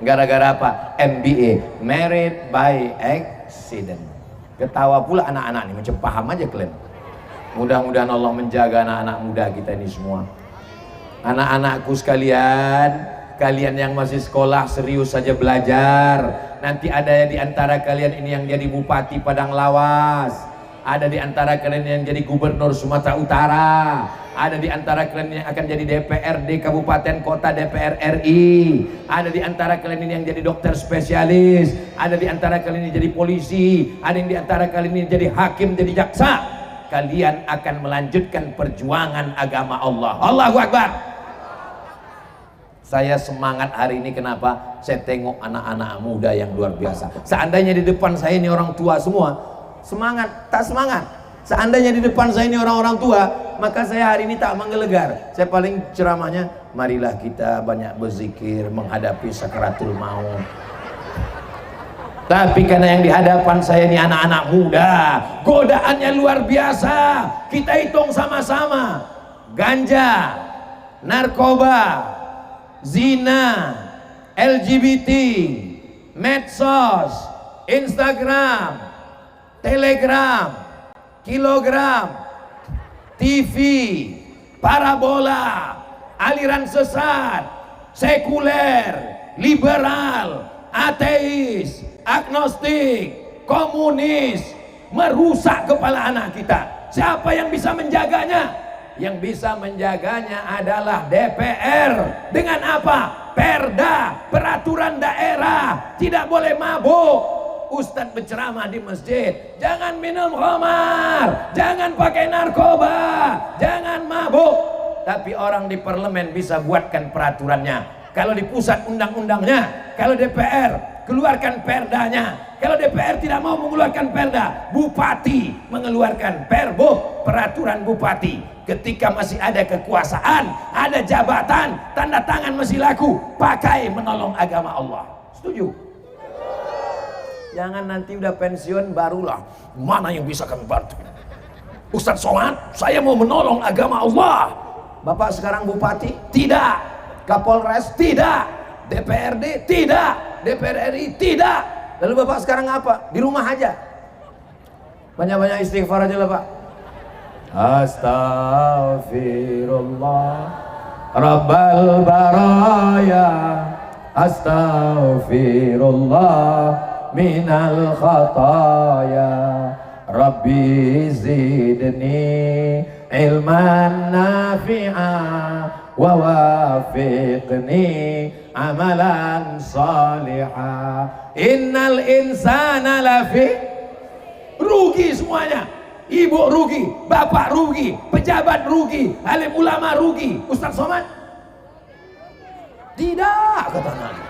Gara-gara apa? MBA, married by accident. Ketawa pula anak-anak ini, macam paham aja kalian. Mudah-mudahan Allah menjaga anak-anak muda kita ini semua. Anak-anakku sekalian, kalian yang masih sekolah serius saja belajar. Nanti ada di antara kalian ini yang jadi bupati Padang Lawas, ada di antara kalian yang jadi gubernur Sumatera Utara, ada di antara kalian yang akan jadi DPRD Kabupaten Kota DPR RI, ada di antara kalian ini yang jadi dokter spesialis, ada di antara kalian ini jadi polisi, ada yang di antara kalian ini jadi hakim, jadi jaksa. Kalian akan melanjutkan perjuangan agama Allah. Allahu Akbar. Saya semangat hari ini, kenapa? Saya tengok anak-anak muda yang luar biasa. Seandainya di depan saya ini orang tua semua, semangat, tak semangat. Seandainya di depan saya ini orang-orang tua, maka saya hari ini tak menggelegar. Saya paling ceramahnya, marilah kita banyak berzikir menghadapi sakaratul maut. Tapi karena yang di hadapan saya ini anak-anak muda, godaannya luar biasa. Kita hitung sama-sama. Ganja, narkoba, zina, LGBT, medsos, Instagram, Telegram, kilogram, TV, parabola, aliran sesat, sekuler, liberal, ateis, agnostik, komunis, merusak kepala anak kita. Siapa yang bisa menjaganya? Yang bisa menjaganya adalah DPR. Dengan apa? Perda, peraturan daerah, tidak boleh mabuk. Ustadz berceramah di masjid, jangan minum khamar, jangan pakai narkoba, jangan mabuk. Tapi orang di parlemen bisa buatkan peraturannya. Kalau di pusat undang-undangnya, kalau DPR keluarkan perdanya. Kalau DPR tidak mau mengeluarkan perda, bupati mengeluarkan perbup, peraturan bupati. Ketika masih ada kekuasaan, ada jabatan, tanda tangan masih laku, pakai menolong agama Allah. Setuju? Jangan nanti udah pensiun barulah, mana yang bisa kami bantu? Ustadz Somad, saya mau menolong agama Allah. Bapak sekarang bupati? Tidak. Kapolres? Tidak. DPRD? Tidak. DPR RI? Tidak. Lalu Bapak sekarang apa? Di rumah aja. Banyak-banyak istighfar aja lah Pak. Astaghfirullah Rabbal baraya, astaghfirullah minal khataya, Rabbi zidni ilman nafi'a wa wafiqni amalan salihah. Innal insana lafi rugi semuanya. Ibu rugi, bapak rugi, pejabat rugi, alim ulama rugi. Ustadz Somad? Tidak, kata Nabi.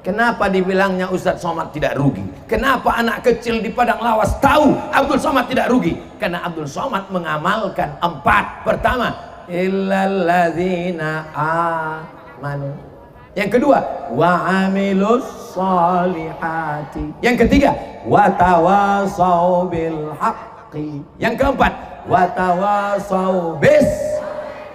Kenapa dibilangnya Ustadz Somad tidak rugi? Kenapa anak kecil di Padang Lawas tahu Abdul Somad tidak rugi? Karena Abdul Somad mengamalkan 4. Pertama, illalladzina amanu. Yang kedua, wa amilus solihati. Yang ketiga, wa tawasau bil haqqi. Yang keempat, wa tawasau bis.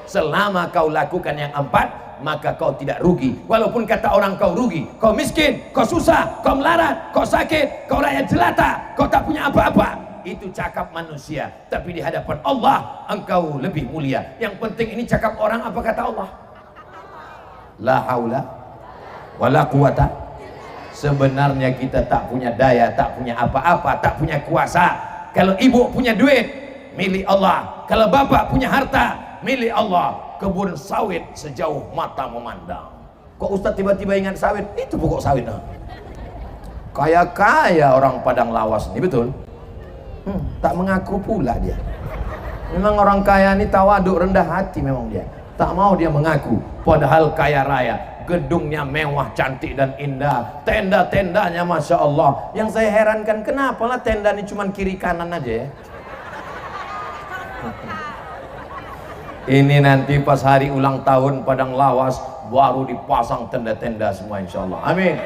Selama kau lakukan yang 4, maka kau tidak rugi. Walaupun kata orang kau rugi, kau miskin, kau susah, kau melarat, kau sakit, kau rakyat jelata, kau tak punya apa-apa. Itu cakap manusia. Tapi di hadapan Allah, engkau lebih mulia. Yang penting ini cakap orang, apa kata Allah? La haula wala quwata. Sebenarnya kita tak punya daya, tak punya apa-apa, tak punya kuasa. Kalau ibu punya duit, milik Allah. Kalau bapak punya harta, milik Allah. Kebun sawit sejauh mata memandang. Kok Ustadz tiba-tiba ingat sawit? Itu pokok sawit. Kaya-kaya orang Padang Lawas ini, betul? Tak mengaku pula dia. Memang orang kaya ini tawaduk, rendah hati memang dia. Tak mau dia mengaku, padahal kaya raya, gedungnya mewah, cantik dan indah, tenda-tendanya Masya Allah. Yang saya herankan, kenapa lah tenda ini cuma kiri kanan aja ya? Ini nanti pas hari ulang tahun Padang Lawas, baru dipasang tenda-tenda semua insya Allah. Amin.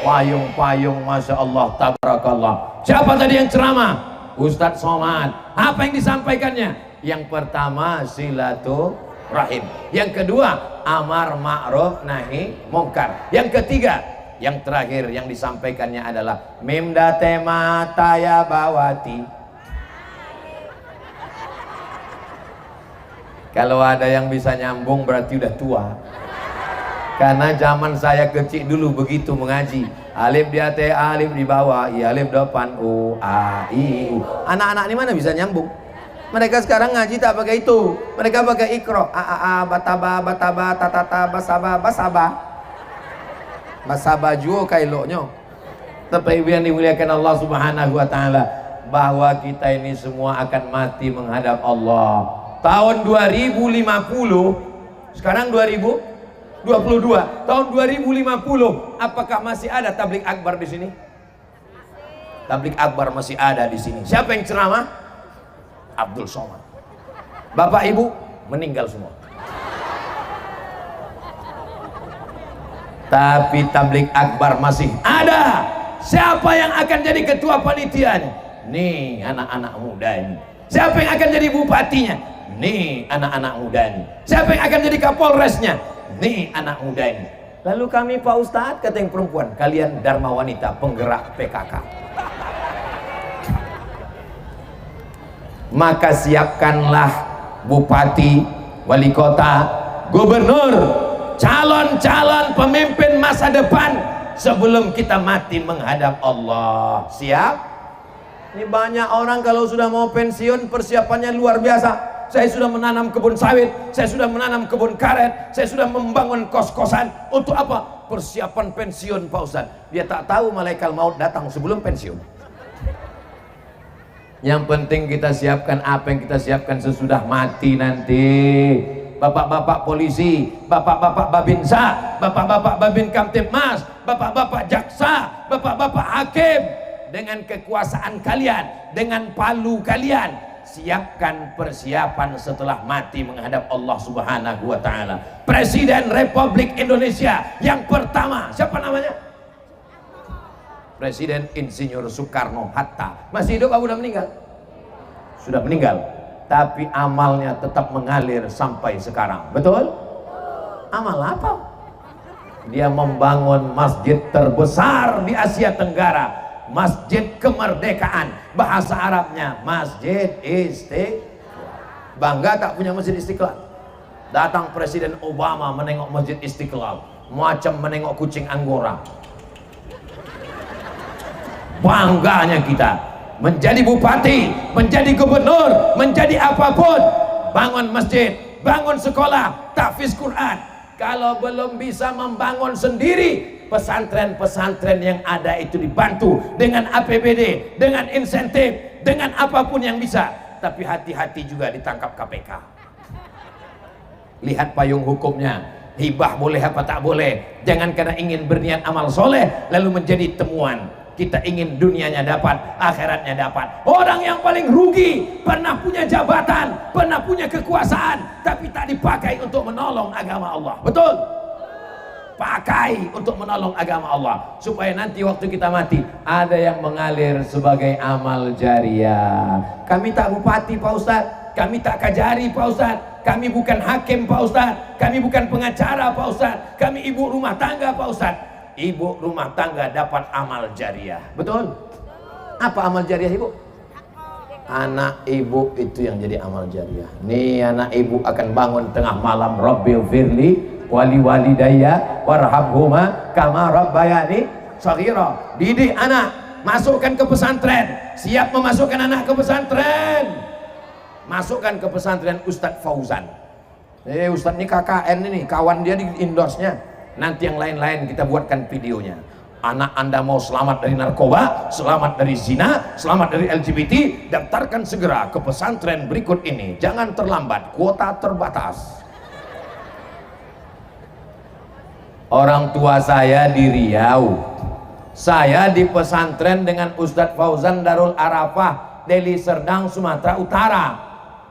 Payung-payung Masya Allah, tabarakallah. Siapa tadi yang ceramah? Ustadz Somad. Apa yang disampaikannya? Yang pertama silaturahim, yang kedua amar ma'ruf nahi mungkar, yang ketiga, yang terakhir yang disampaikannya adalah mimda tema taya bawati. Kalau ada yang bisa nyambung berarti udah tua. Karena zaman saya kecil dulu begitu mengaji, alif di atas, alif di bawah, i alif depan, u a i u. Anak-anak ini mana bisa nyambung? Mereka sekarang ngaji tak pakai itu, mereka pakai ikro, a a bataba bataba tatata basaba basaba basaba juo kailoknya. Tapi yang dimuliakan Allah Subhanahu wa taala, bahwa kita ini semua akan mati menghadap Allah. Tahun 2050, sekarang 2022, tahun 2050, apakah masih ada tablik akbar di sini? Tablik akbar masih ada di sini. Siapa yang ceramah? Abdul Somad. Bapak ibu meninggal semua. Tapi tablik akbar masih ada. Siapa yang akan jadi ketua panitianya? Nih anak-anak muda ini. Siapa yang akan jadi bupatinya? Nih anak-anak muda ini. Siapa yang akan jadi kapolresnya? Nih anak muda ini. Lalu kami Pak Ustadz, kata yang perempuan, kalian Dharma Wanita penggerak PKK. Maka siapkanlah bupati, wali kota, gubernur, calon-calon pemimpin masa depan sebelum kita mati menghadap Allah. Siap? Ini banyak orang kalau sudah mau pensiun persiapannya luar biasa. Saya sudah menanam kebun sawit, saya sudah menanam kebun karet, saya sudah membangun kos-kosan. Untuk apa? Persiapan pensiun Pak Ustadz. Dia tak tahu malaikat maut datang sebelum pensiun. Yang penting kita siapkan apa yang kita siapkan sesudah mati nanti. Bapak-bapak polisi, bapak-bapak babinsa, bapak-bapak babin kamtipmas, bapak-bapak jaksa, bapak-bapak hakim, dengan kekuasaan kalian, dengan palu kalian, siapkan persiapan setelah mati menghadap Allah Subhanahu wa taala. Presiden Republik Indonesia yang pertama, siapa namanya? Presiden Insinyur Soekarno Hatta. Masih hidup atau sudah meninggal? Sudah meninggal. Tapi amalnya tetap mengalir sampai sekarang. Betul? Amal apa? Dia membangun masjid terbesar di Asia Tenggara. Masjid Kemerdekaan, bahasa Arabnya Masjid Istiqlal. Bangga tak punya Masjid Istiqlal? Datang Presiden Obama menengok Masjid Istiqlal, macam menengok kucing Anggora. Bangganya kita menjadi bupati, menjadi gubernur, menjadi apapun, bangun masjid, bangun sekolah, tahfiz Quran. Kalau belum bisa membangun sendiri, pesantren-pesantren yang ada itu dibantu dengan APBD, dengan insentif, dengan apapun yang bisa. Tapi hati-hati juga ditangkap KPK. Lihat payung hukumnya, hibah boleh apa tak boleh. Jangan karena ingin berniat amal soleh lalu menjadi temuan. Kita ingin dunianya dapat, akhiratnya dapat. Orang yang paling rugi, pernah punya jabatan, pernah punya kekuasaan, tapi tak dipakai untuk menolong agama Allah. Betul? Pakai untuk menolong agama Allah, supaya nanti waktu kita mati ada yang mengalir sebagai amal jariah. Kami tak bupati Pak Ustadz, kami tak kajari Pak Ustadz, kami bukan hakim Pak Ustadz, kami bukan pengacara Pak Ustadz, kami ibu rumah tangga Pak Ustadz. Ibu rumah tangga dapat amal jariah. Betul? Apa amal jariah ibu? Anak ibu itu yang jadi amal jariah. Nih anak ibu akan bangun tengah malam, Rabbil firli wali walidayya warhamhuma kama rabbayani shaghira. Didik anak, masukkan ke pesantren. Siap memasukkan anak ke pesantren? Masukkan ke pesantren Ustadz Fauzan. Ustadz ini KKN ini, kawan dia di endorse-nya. Nanti yang lain-lain kita buatkan videonya. Anak Anda mau selamat dari narkoba, selamat dari zina, selamat dari LGBT, daftarkan segera ke pesantren berikut ini. Jangan terlambat, kuota terbatas. Orang tua saya di Riau, saya di pesantren dengan Ustadz Fauzan Darul Arafah, Deli Serdang, Sumatera Utara.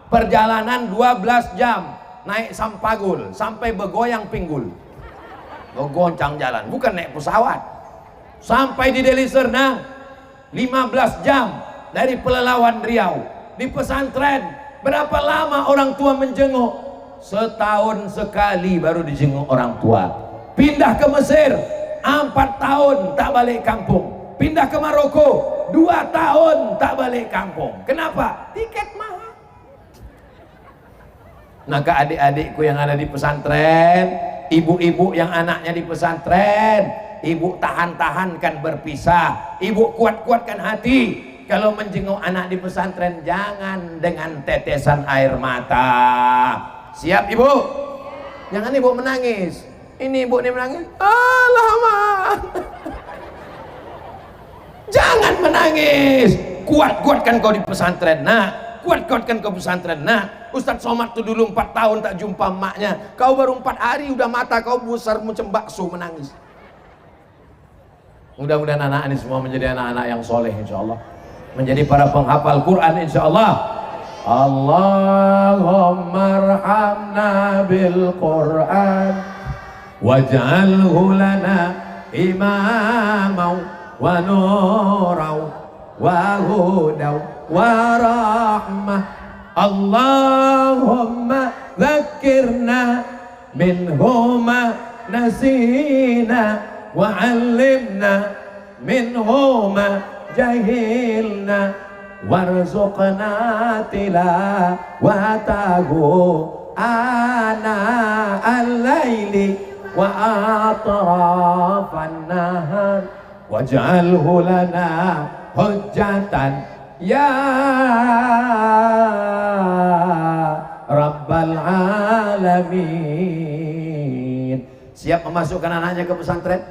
Perjalanan 12 jam naik Sampagul sampai Begoyang Pinggul. Goncang jalan, bukan naik pesawat. Sampai di Deli Serdang 15 jam, dari Pelalawan Riau. Di pesantren berapa lama orang tua menjenguk? Setahun sekali baru dijenguk orang tua. Pindah ke Mesir 4 tahun tak balik kampung. Pindah ke Maroko 2 tahun tak balik kampung. Kenapa? Tiket mahal. Nah, ke adik-adikku yang ada di pesantren, ibu-ibu yang anaknya di pesantren, ibu tahan-tahankan berpisah, ibu kuat-kuatkan hati. Kalau menjenguk anak di pesantren jangan dengan tetesan air mata. Siap ibu? Jangan ibu menangis. Ini ibu ini menangis. Alamak. Jangan menangis. Kuat-kuatkan kau di pesantren. Nah, kuat-kuatkan kau pesantren. Nah, Ustadz Somad tuh dulu 4 tahun tak jumpa emaknya. Kau baru 4 hari udah mata kau besar macam bakso menangis. Mudah-mudahan anak ini semua menjadi anak-anak yang soleh insyaallah. Menjadi para penghafal Quran insyaallah. Allahumma arhamna bil Quran waj'alhu lana imamau wa nurau wa hudau wa rahmah. Allahumma dzakirna minhuma nasina wa 'allimna minhuma jahilna warzuqna tilawatahu ana al-laili wa atrafan nahar waj'alhu lana hujjatan ya rabbal alamin. Siap memasukkan anaknya ke pesantren?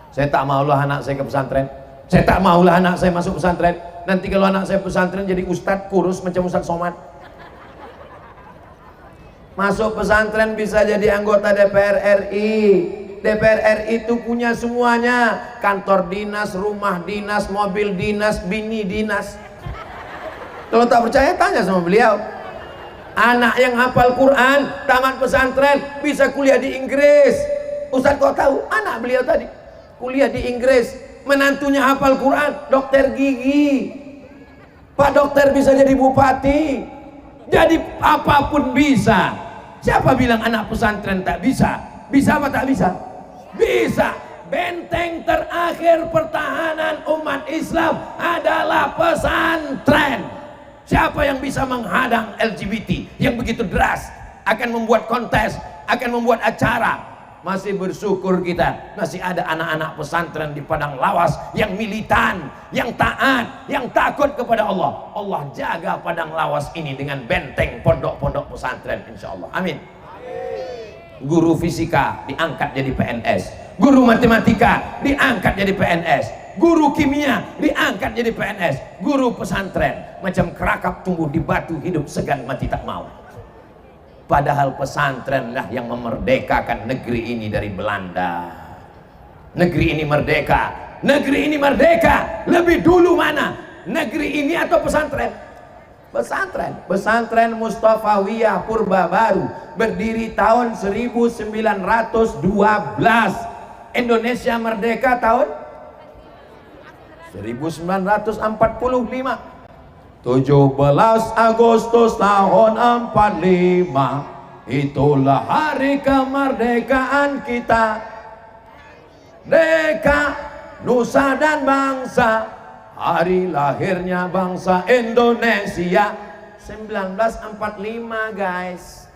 Saya tak maulah anak saya ke pesantren. Saya tak maulah anak saya masuk pesantren. Nanti kalau anak saya pesantren jadi ustadz kurus macam Ustadz Somad. Masuk pesantren bisa jadi anggota DPR RI. DPR RI itu punya semuanya. Kantor dinas, rumah dinas, mobil dinas, bini dinas. Kalau tak percaya tanya sama beliau. Anak yang hafal Quran, tamat pesantren, bisa kuliah di Inggris. Ustadz kau tahu? Anak beliau tadi kuliah di Inggris. Menantunya hafal Quran, dokter gigi. Pak dokter bisa jadi bupati. Jadi apapun bisa. Siapa bilang anak pesantren tak bisa? Bisa apa tak bisa? Bisa. Benteng terakhir pertahanan umat Islam adalah pesantren. Siapa yang bisa menghadang LGBT yang begitu deras, akan membuat kontes, akan membuat acara? Masih bersyukur kita masih ada anak-anak pesantren di padang lawas yang militan, yang taat, yang takut kepada Allah. Allah jaga padang lawas ini dengan benteng pondok-pondok pesantren insyaallah. Amin. Guru fisika diangkat jadi PNS, guru matematika diangkat jadi PNS, guru kimia diangkat jadi PNS, guru pesantren macam kerakap tumbuh di batu, hidup segan mati tak mau. Padahal pesantrenlah yang memerdekakan negeri ini dari Belanda. Negeri ini merdeka. Negeri ini merdeka lebih dulu mana? Negeri ini atau pesantren? Pesantren. Pesantren Mustafawiyah Purba Baru berdiri tahun 1912. Indonesia merdeka tahun 1945. 17 Agustus tahun 45, itulah hari kemerdekaan kita. Merdeka nusa dan bangsa, hari lahirnya bangsa Indonesia 1945 guys.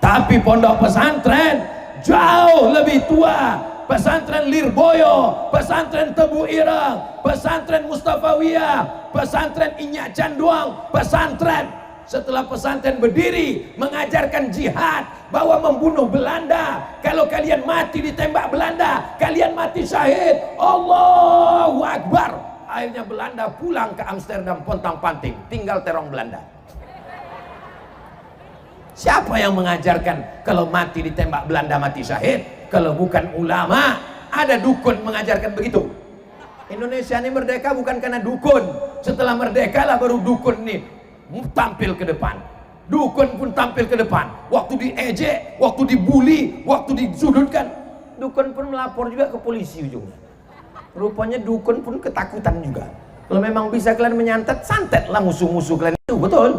Tapi pondok pesantren jauh lebih tua. Pesantren Lirboyo, pesantren Tebu Ireng, pesantren Mustafawiyah, pesantren Inyak Canduang, pesantren setelah pesantren berdiri mengajarkan jihad, bahwa membunuh Belanda, kalau kalian mati ditembak Belanda kalian mati syahid. Allahu Akbar. Akhirnya Belanda pulang ke Amsterdam pontang-panting, tinggal terong Belanda. Siapa yang mengajarkan kalau mati ditembak Belanda mati syahid? Kalau bukan ulama. Ada dukun mengajarkan begitu. Indonesia ini merdeka bukan karena dukun. Setelah merdeka lah baru dukun nih tampil ke depan. Dukun pun tampil ke depan. Waktu diejek, waktu dibully, waktu disudutkan, dukun pun melapor juga ke polisi ujungnya. Rupanya dukun pun ketakutan juga. Kalau memang bisa kalian menyantet, santetlah musuh-musuh kalian itu, betul?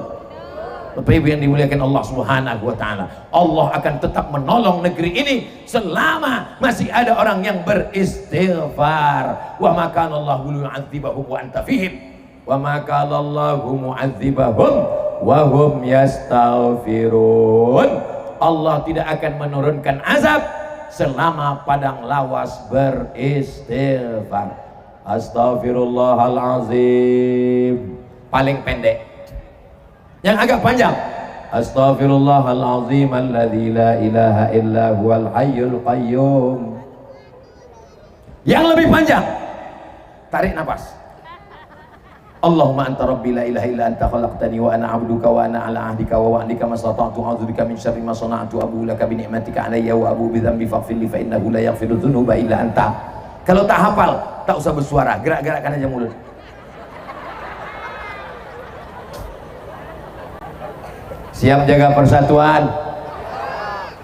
Bapak Ibu yang dimuliakan Allah Subhanahu wa taala, Allah akan tetap menolong negeri ini selama masih ada orang yang beristighfar. Wa ma kana Allahu yu'adzibahum wa anta fihim wa ma kana Allahu mu'adzibahum wa hum yastaghfirun. Allah tidak akan menurunkan azab selama padang lawas beristighfar. Astaghfirullahalazim. Paling pendek. Yang agak panjang, astaghfirullahalazim alladzi la ilaha illa huwal hayyul qayyum. Yang lebih panjang, tarik nafas. Allahumma anta rabbi la ilaha illa anta khalaqtani wa ana 'abduka wa ana 'ala 'ahdika wa wa'dika mastata'tu a'udzubika min syarri ma sana'tu abu laka bi ni'matika 'alayya wa abu bi dzambi faghfir li fa innahu la yaghfiru dzunuba illa anta. Kalau tak hafal, tak usah bersuara, gerak-gerakkan aja mulut. Siap jaga persatuan?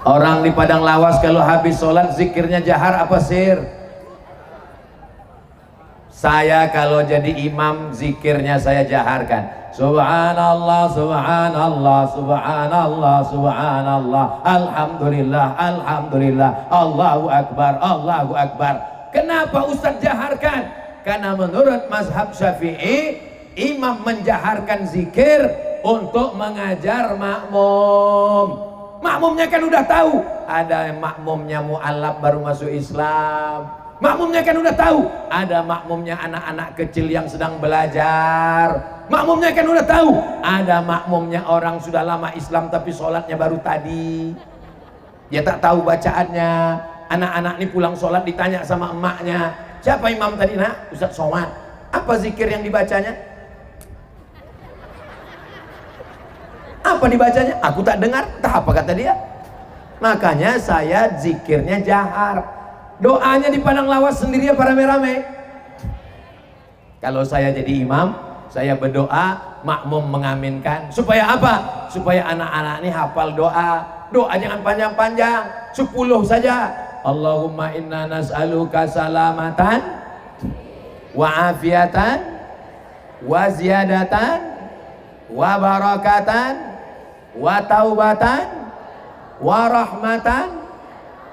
Orang di padang lawas kalau habis sholat zikirnya jahar apa sir? Saya kalau jadi imam zikirnya saya jaharkan. Subhanallah, subhanallah, subhanallah, subhanallah, alhamdulillah, alhamdulillah, Allahu akbar, Allahu akbar. Kenapa Ustadz jaharkan? Karena menurut mazhab Syafi'i, imam menjaharkan zikir untuk mengajar makmum. Makmumnya kan udah tahu, ada makmumnya mu'alaf baru masuk Islam. Makmumnya kan udah tahu, ada makmumnya anak-anak kecil yang sedang belajar. Makmumnya kan udah tahu, ada makmumnya orang sudah lama Islam tapi sholatnya baru tadi. Dia tak tahu bacaannya. Anak-anak ini pulang sholat ditanya sama emaknya, siapa imam tadi nak? Ustadz Somad. Apa zikir yang dibacanya? Apa dibacanya? Aku tak dengar. Tak apa kata dia. Makanya saya zikirnya jahar. Doanya di padang lawas sendiri apa rame-rame? Kalau saya jadi imam, saya berdoa, makmum mengaminkan. Supaya apa? Supaya anak-anak ini hafal doa. Doa jangan panjang-panjang, 10 saja. Allahumma inna nas'aluka salamatan wa afiatan wa ziyadatan wa barakatan wa taubatan wa rahmatan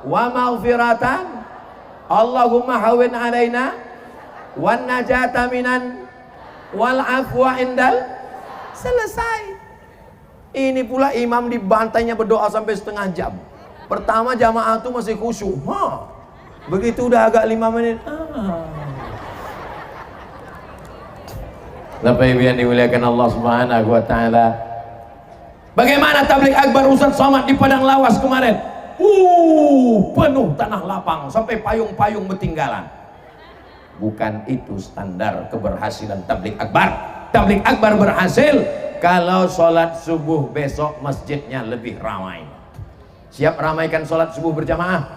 wa maghfiratan. Allahumma hawin alaina wan najata minan wal afwa indal. Selesai. Ini pula imam dibantainya berdoa sampai setengah jam. Pertama jamaah itu masih khusyuk. Begitu udah agak 5 menit. Bapak Ibu yang dimuliakan Allah Subhanahu wa taala. Bagaimana tabligh akbar Ustadz Somad di padang lawas kemarin? Penuh tanah lapang sampai payung-payung bertinggalan. Bukan itu standar keberhasilan tabligh akbar. Tabligh akbar berhasil kalau sholat subuh besok masjidnya lebih ramai. Siap ramaikan sholat subuh berjamaah?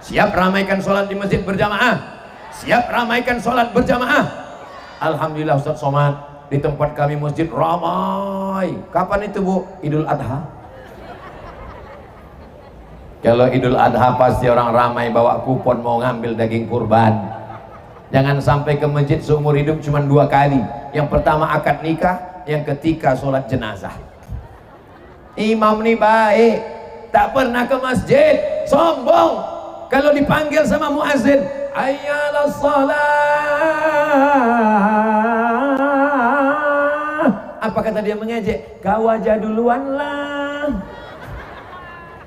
Siap ramaikan sholat di masjid berjamaah? Siap ramaikan sholat berjamaah? Alhamdulillah Ustadz Somad, di tempat kami masjid ramai. Kapan itu Bu? Idul Adha. Kalau Idul Adha pasti orang ramai bawa kupon mau ngambil daging kurban. Jangan sampai ke masjid seumur hidup cuma 2 kali. Yang pertama akad nikah, yang ketiga sholat jenazah. Imam nih baik, tak pernah ke masjid, sombong. Kalau dipanggil sama muazzin, ayyalas shalah, apa kata dia mengejek? Kau aja duluan lah.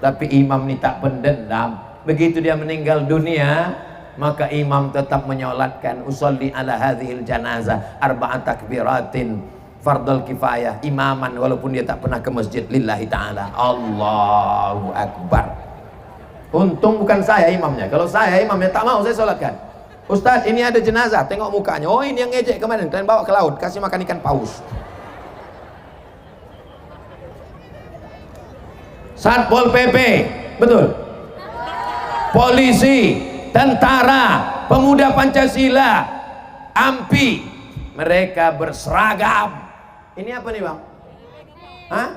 Tapi imam ini tak pendendam. Begitu dia meninggal dunia, maka imam tetap menyolatkan usolli ala hadhil janazah arba'at takbiratin fardul kifayah imaman, walaupun dia tak pernah ke masjid lillahi ta'ala. Allahu Akbar. Untung bukan saya imamnya. Kalau saya imamnya tak mau saya sholatkan. Ustadz ini ada jenazah, tengok mukanya. Oh ini yang ngejek kemarin, kalian bawa ke laut, kasih makan ikan paus. Satpol PP, betul. Polisi, tentara, pemuda Pancasila, AMPI, mereka berseragam. Ini apa nih Bang? Hah?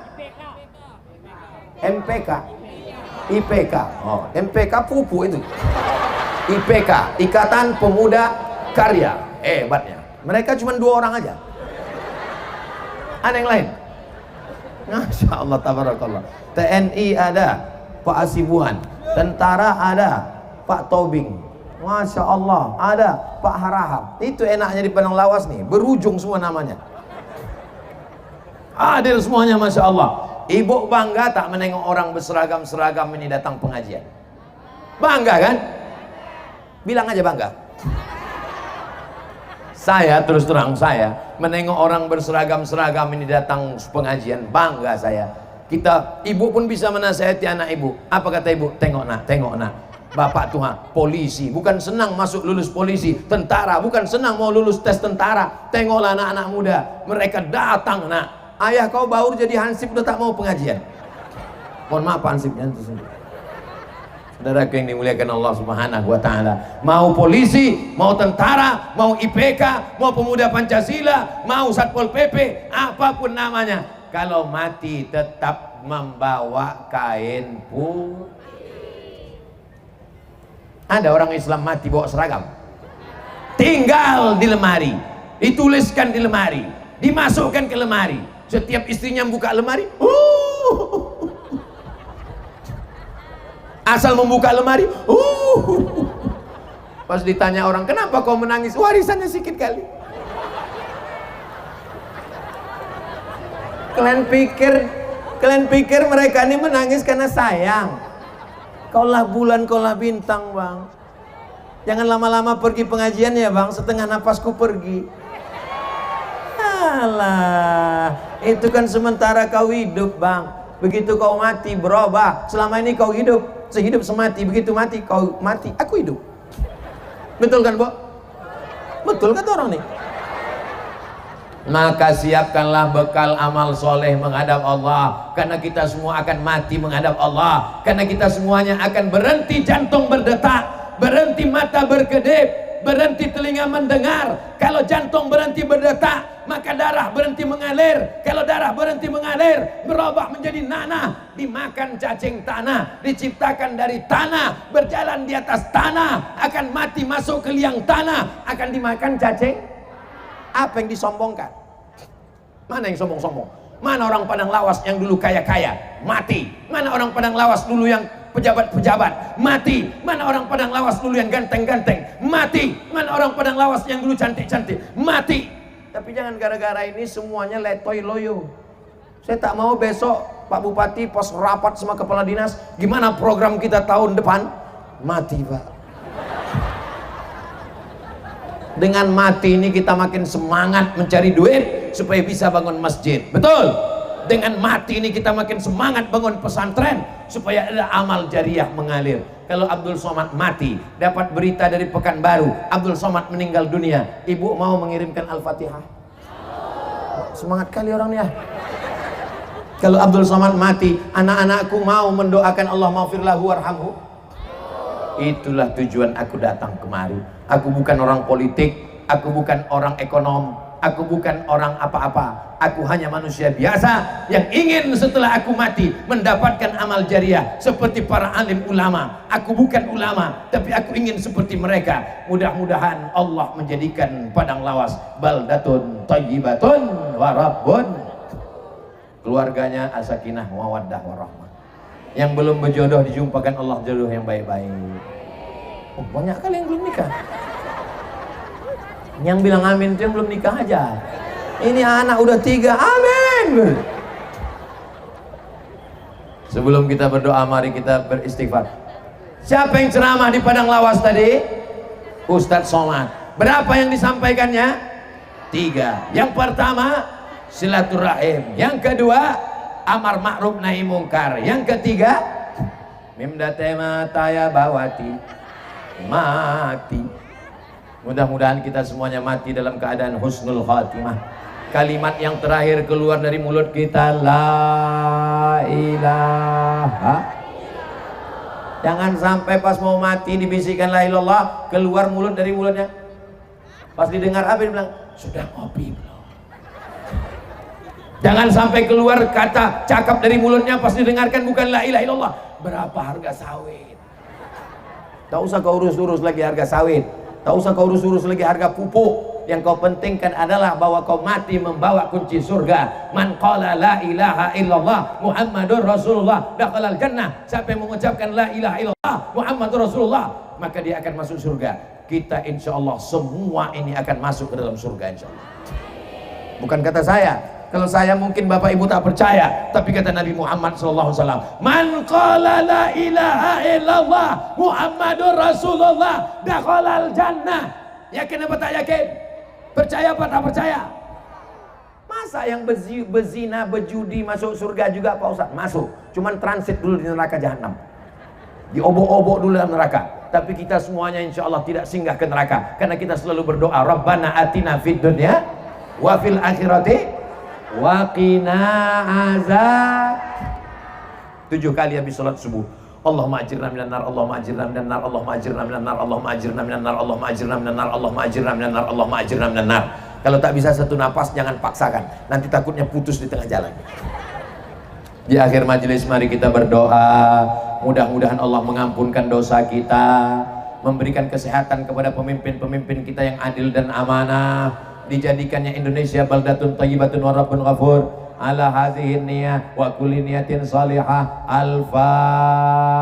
MPK, IPK. Oh, MPK pupuk itu. IPK, Ikatan Pemuda karya. Hebatnya. Mereka cuma 2 orang aja. Ada yang lain? Masya Allah, tabarakallah. TNI ada Pak Asibuan, tentara ada Pak Tobing, Masya Allah ada Pak Harahap. Itu enaknya di Padang Lawas nih, berujung semua namanya, adil semuanya, Masya Allah. Ibu bangga tak menengok orang berseragam-seragam ini datang pengajian? Bangga kan? Bilang aja bangga. Saya terus terang, saya menengok orang berseragam-seragam ini datang pengajian, bangga saya. Ibu pun bisa menasihati anak ibu. Apa kata ibu? Tengok nak, bapak Tuhan polisi, bukan senang masuk lulus polisi. Tentara, bukan senang mau lulus tes tentara. Tengoklah anak-anak muda, mereka datang nak. Ayah kau baru jadi hansip udah tak mau pengajian. Mohon maaf hansipnya itu sendiri. Saudara yang dimuliakan Allah Subhanahu wa Ta'ala, mau polisi, mau tentara, mau IPK, mau pemuda Pancasila, mau Satpol PP, apapun namanya, kalau mati tetap membawa kain putih. Ada orang Islam mati bawa seragam, tinggal di lemari, dituliskan di lemari, dimasukkan ke lemari. Setiap istrinya buka lemari, asal membuka lemari, pas ditanya orang, kenapa kau menangis? Warisannya sedikit kali. Kalian pikir mereka ini menangis karena sayang? Kaulah bulan, kaulah bintang, bang. Jangan lama-lama pergi pengajian ya, bang. Setengah napasku pergi. Alah, itu kan sementara kau hidup, bang. Begitu kau mati berubah. Selama ini kau hidup sehidup semati, begitu mati kau mati, aku hidup. Betul kan, Bo? Betul kata orang nih. Maka siapkanlah bekal amal soleh menghadap Allah, karena kita semua akan mati menghadap Allah, karena kita semuanya akan berhenti jantung berdetak, berhenti mata berkedip, berhenti telinga mendengar. Kalau jantung berhenti berdetak, maka darah berhenti mengalir. Kalau darah berhenti mengalir, berubah menjadi nanah, dimakan cacing tanah, diciptakan dari tanah, berjalan di atas tanah, akan mati masuk ke liang tanah, akan dimakan cacing. Apa yang disombongkan? Mana yang sombong-sombong? Mana orang Padang Lawas yang dulu kaya-kaya? Mati. Mana orang Padang Lawas dulu yang pejabat-pejabat? Mati. Mana orang Padang Lawas dulu yang ganteng-ganteng? Mati. Mana orang Padang Lawas yang dulu cantik-cantik? Mati. Tapi jangan gara-gara ini semuanya letoy loyo. Saya tak mau besok Pak Bupati pos rapat sama kepala dinas, gimana program kita tahun depan? Mati, Pak. Dengan mati ini kita makin semangat mencari duit supaya bisa bangun masjid. Betul? Dengan mati ini kita makin semangat bangun pesantren supaya ada amal jariah mengalir. Kalau Abdul Somad mati, dapat berita dari Pekanbaru, Abdul Somad meninggal dunia, ibu mau mengirimkan Al-Fatihah? Semangat kali orangnya. Kalau Abdul Somad mati, anak-anakku mau mendoakan Allah maghfirlahu warhamhu. Itulah tujuan aku datang kemari. Aku bukan orang politik, aku bukan orang ekonom, aku bukan orang apa-apa. Aku hanya manusia biasa yang ingin setelah aku mati mendapatkan amal jariah seperti para alim ulama. Aku bukan ulama, tapi aku ingin seperti mereka. Mudah-mudahan Allah menjadikan Padang Lawas baldatun thayyibatun wa rabbun, keluarganya as-sakinah mawaddah warahmah. Yang belum berjodoh dijumpakan Allah jodoh yang baik-baik. Oh, banyak kali yang belum nikah. Yang bilang amin itu yang belum nikah aja. Ini anak udah 3, amin. Sebelum kita berdoa, mari kita beristighfar. Siapa yang ceramah di Padang Lawas tadi? Ustadz Somad. Berapa yang disampaikannya? 3. Yang pertama silaturahim, yang kedua amar ma'ruf nahi mungkar, yang ketiga mimdatema taya bawati, mati. Mudah-mudahan kita semuanya mati dalam keadaan husnul khatimah. Kalimat yang terakhir keluar dari mulut kita, la ilaha. Jangan sampai pas mau mati dibisikkan la ilallah, keluar mulut dari mulutnya, pas didengar apa dia bilang, sudah ngopi belum? Jangan sampai keluar kata cakap dari mulutnya pas didengarkan bukan la ilaha illallah, berapa harga sawit? Tak usah kau urus-urus lagi harga sawit. Tak usah kau urus-urus lagi harga pupuk. Yang kau pentingkan adalah bahwa kau mati membawa kunci surga. Man qala la ilaha illallah Muhammadur Rasulullah dakhalal jannah. Siapa yang mengucapkan la ilaha illallah Muhammadur Rasulullah, maka dia akan masuk surga. Kita insya Allah semua ini akan masuk ke dalam surga insya Allah. Bukan kata saya. Kalau saya mungkin Bapak Ibu tak percaya, tapi kata Nabi Muhammad SAW, man qala la ilaha illallah Muhammadur Rasulullah dakhalal jannah. Yakin apa tak yakin? Percaya apa tak percaya? Masa yang bezina, bejudi masuk surga juga Pak Ustaz? Masuk, cuman transit dulu di neraka jahanam, diobok-obok dulu dalam neraka. Tapi kita semuanya insya Allah tidak singgah ke neraka, karena kita selalu berdoa, Rabbana atina fid dunya wa fil akhirati wa qina azab. 7 kali habis sholat subuh, Allahumma ajirna minan nar, Allahumma ajirna minan nar, Allahumma ajirna minan nar, Allahumma ajirna minan nar, Allahumma ajirna minan nar, Allahumma ajirna minan nar, Allahumma ajirna minan nar. Kalau tak bisa satu napas jangan paksakan, nanti takutnya putus di tengah jalan. Di akhir majelis mari kita berdoa, mudah-mudahan Allah mengampunkan dosa kita, memberikan kesehatan kepada pemimpin-pemimpin kita yang adil dan amanah, dijadikannya Indonesia baldatun thayyibatun wa rabbun ghafur. Ala hadhihi niyah wa kulli niyatin salihah. Al-Fatihah.